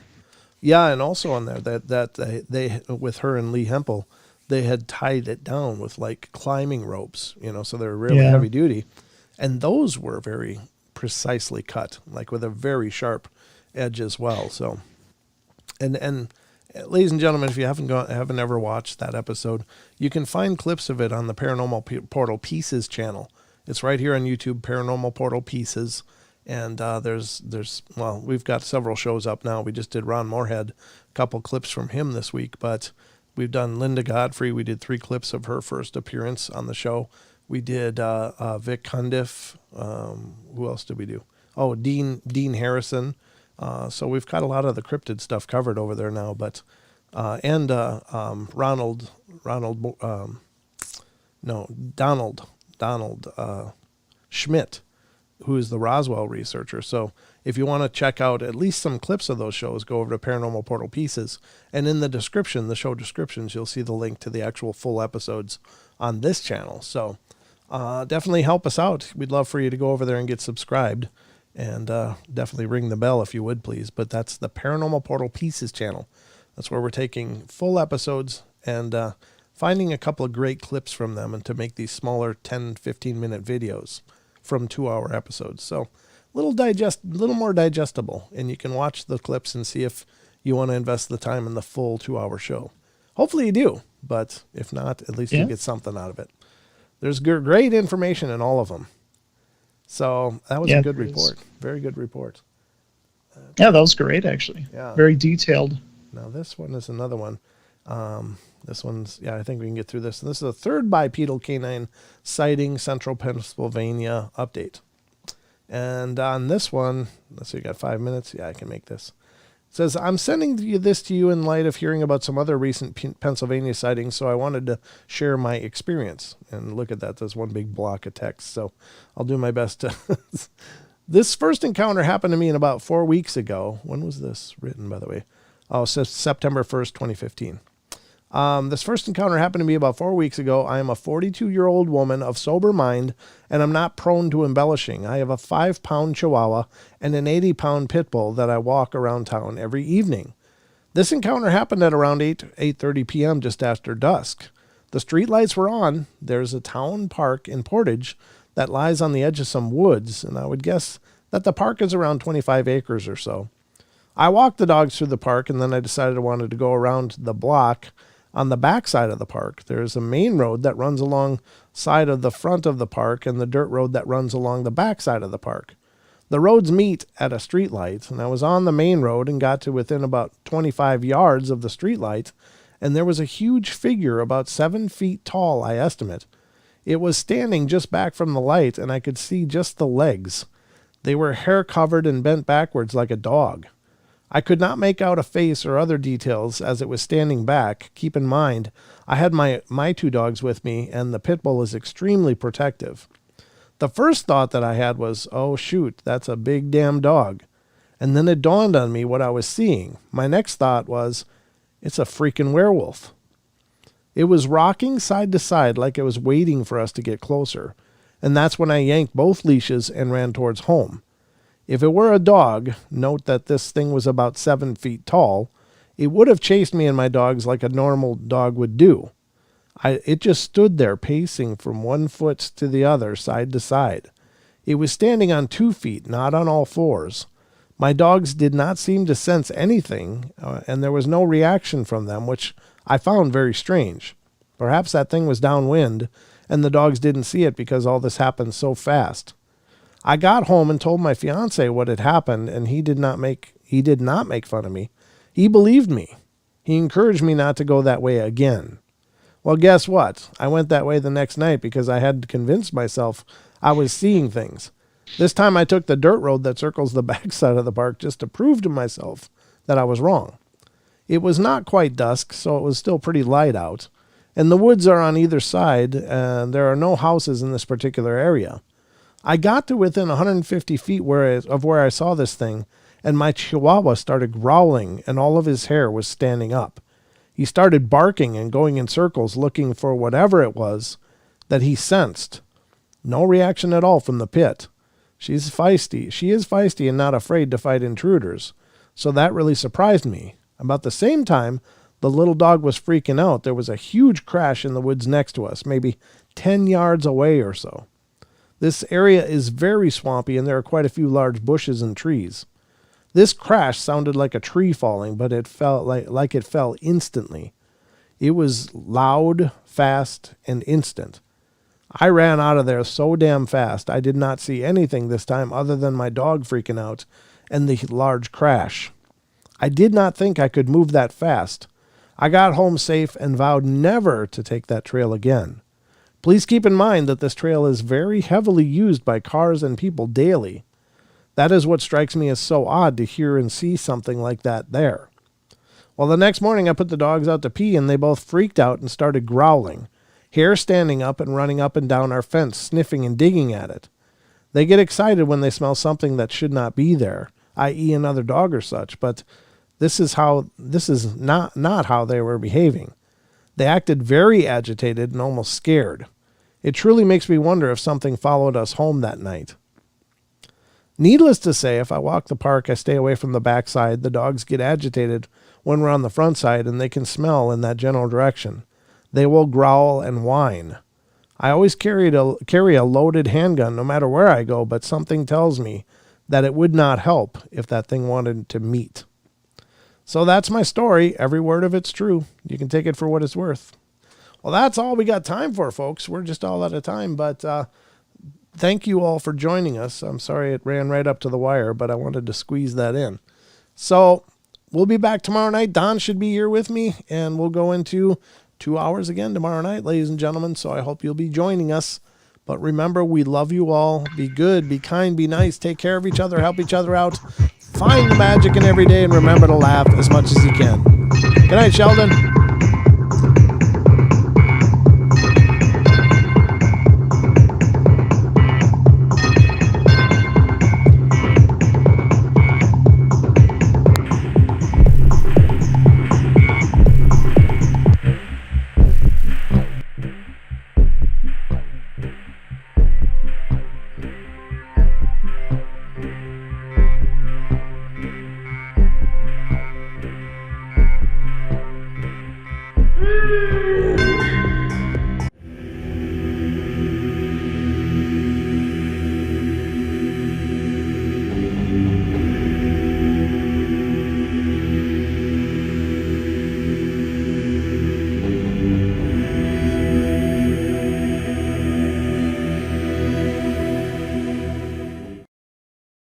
Yeah, and also on there that they with her and Lee Hempel, they had tied it down with like climbing ropes, so they were really heavy duty. And those were very precisely cut, like with a very sharp edge as well. So, and ladies and gentlemen, if you haven't ever watched that episode, you can find clips of it on the Paranormal Portal Pieces channel. It's right here on YouTube, Paranormal Portal Pieces. And we've got several shows up now. We just did Ron Moorhead, a couple clips from him this week, but we've done Linda Godfrey. We did 3 clips of her first appearance on the show. We did Vic Cundiff. Who else did we do? Oh, Dean Harrison. So we've got a lot of the cryptid stuff covered over there now, but Donald Schmidt, who is the Roswell researcher. So if you want to check out at least some clips of those shows, go over to Paranormal Portal Pieces. And in the description, the show descriptions, you'll see the link to the actual full episodes on this channel. So definitely help us out. We'd love for you to go over there and get subscribed. And definitely ring the bell if you would, please. But that's the Paranormal Portal Pieces channel. That's where we're taking full episodes and finding a couple of great clips from them and to make these smaller 10, 15-minute videos from 2-hour episodes. So a little more digestible. And you can watch the clips and see if you want to invest the time in the full 2-hour show. Hopefully you do. But if not, at least you get something out of it. There's great information in all of them. So that was a good report. Very good report. Yeah, that was great, actually. Yeah. Very detailed. Now this one is another one. This one's, I think we can get through this. This is the third bipedal canine sighting, Central Pennsylvania update. And on this one, let's see, you got 5 minutes. Yeah, I can make this. It says, I'm sending this to you in light of hearing about some other recent Pennsylvania sightings, so I wanted to share my experience. And look at that. There's one big block of text, so I'll do my best to... This first encounter happened to me in about 4 weeks ago. When was this written, by the way? Oh, it says September 1st, 2015. This first encounter happened to me about 4 weeks ago. I am a 42-year-old woman of sober mind, and I'm not prone to embellishing. I have a 5-pound Chihuahua and an 80-pound pit bull that I walk around town every evening. This encounter happened at around 8:30 p.m. just after dusk. The street lights were on. There's a town park in Portage that lies on the edge of some woods, and I would guess that the park is around 25 acres or so. I walked the dogs through the park, and then I decided I wanted to go around the block. On the back side of the park, there's a main road that runs alongside of the front of the park and the dirt road that runs along the back side of the park. The roads meet at a street light, and I was on the main road and got to within about 25 yards of the street light, and there was a huge figure about 7 feet tall, I estimate. It was standing just back from the light, and I could see just the legs. They were hair-covered and bent backwards like a dog. I could not make out a face or other details as it was standing back. Keep in mind, I had my 2 dogs with me, and the pit bull is extremely protective. The first thought that I had was, oh shoot, that's a big damn dog. And then it dawned on me what I was seeing. My next thought was, it's a freaking werewolf. It was rocking side to side like it was waiting for us to get closer. And that's when I yanked both leashes and ran towards home. If it were a dog, note that this thing was about 7 feet tall, it would have chased me and my dogs like a normal dog would do. It just stood there pacing from one foot to the other, side to side. It was standing on 2 feet, not on all fours. My dogs did not seem to sense anything, and there was no reaction from them, which I found very strange. Perhaps that thing was downwind, and the dogs didn't see it because all this happened so fast. I got home and told my fiance what had happened, and he did not make fun of me. He believed me. He encouraged me not to go that way again. Well, guess what? I went that way the next night because I had to convince myself I was seeing things. This time I took the dirt road that circles the backside of the park just to prove to myself that I was wrong. It was not quite dusk, so it was still pretty light out, and the woods are on either side, and there are no houses in this particular area. I got to within 150 feet of where I saw this thing, and my Chihuahua started growling, and all of his hair was standing up. He started barking and going in circles looking for whatever it was that he sensed. No reaction at all from the pit. She is feisty and not afraid to fight intruders, so that really surprised me. About the same time, the little dog was freaking out. There was a huge crash in the woods next to us, maybe 10 yards away or so. This area is very swampy, and there are quite a few large bushes and trees. This crash sounded like a tree falling, but it felt like it fell instantly. It was loud, fast, and instant. I ran out of there so damn fast, I did not see anything this time other than my dog freaking out and the large crash. I did not think I could move that fast. I got home safe and vowed never to take that trail again. Please keep in mind that this trail is very heavily used by cars and people daily. That is what strikes me as so odd to hear and see something like that there. Well, the next morning I put the dogs out to pee, and they both freaked out and started growling, hair standing up and running up and down our fence, sniffing and digging at it. They get excited when they smell something that should not be there, i.e. another dog or such, but this is not how they were behaving. They acted very agitated and almost scared. It truly makes me wonder if something followed us home that night. Needless to say, if I walk the park, I stay away from the backside. The dogs get agitated when we're on the front side, and they can smell in that general direction. They will growl and whine. I always carry a loaded handgun no matter where I go, but something tells me that it would not help if that thing wanted to meet. So that's my story. Every word of it's true. You can take it for what it's worth. Well, that's all we got time for, folks. We're just all out of time, but thank you all for joining us. I'm sorry it ran right up to the wire, but I wanted to squeeze that in. So we'll be back tomorrow night. Don should be here with me, and we'll go into 2 hours again tomorrow night, ladies and gentlemen. So I hope you'll be joining us. But remember, we love you all. Be good, be kind, be nice. Take care of each other, help each other out. Find the magic in every day, and remember to laugh as much as you can. Good night, Sheldon.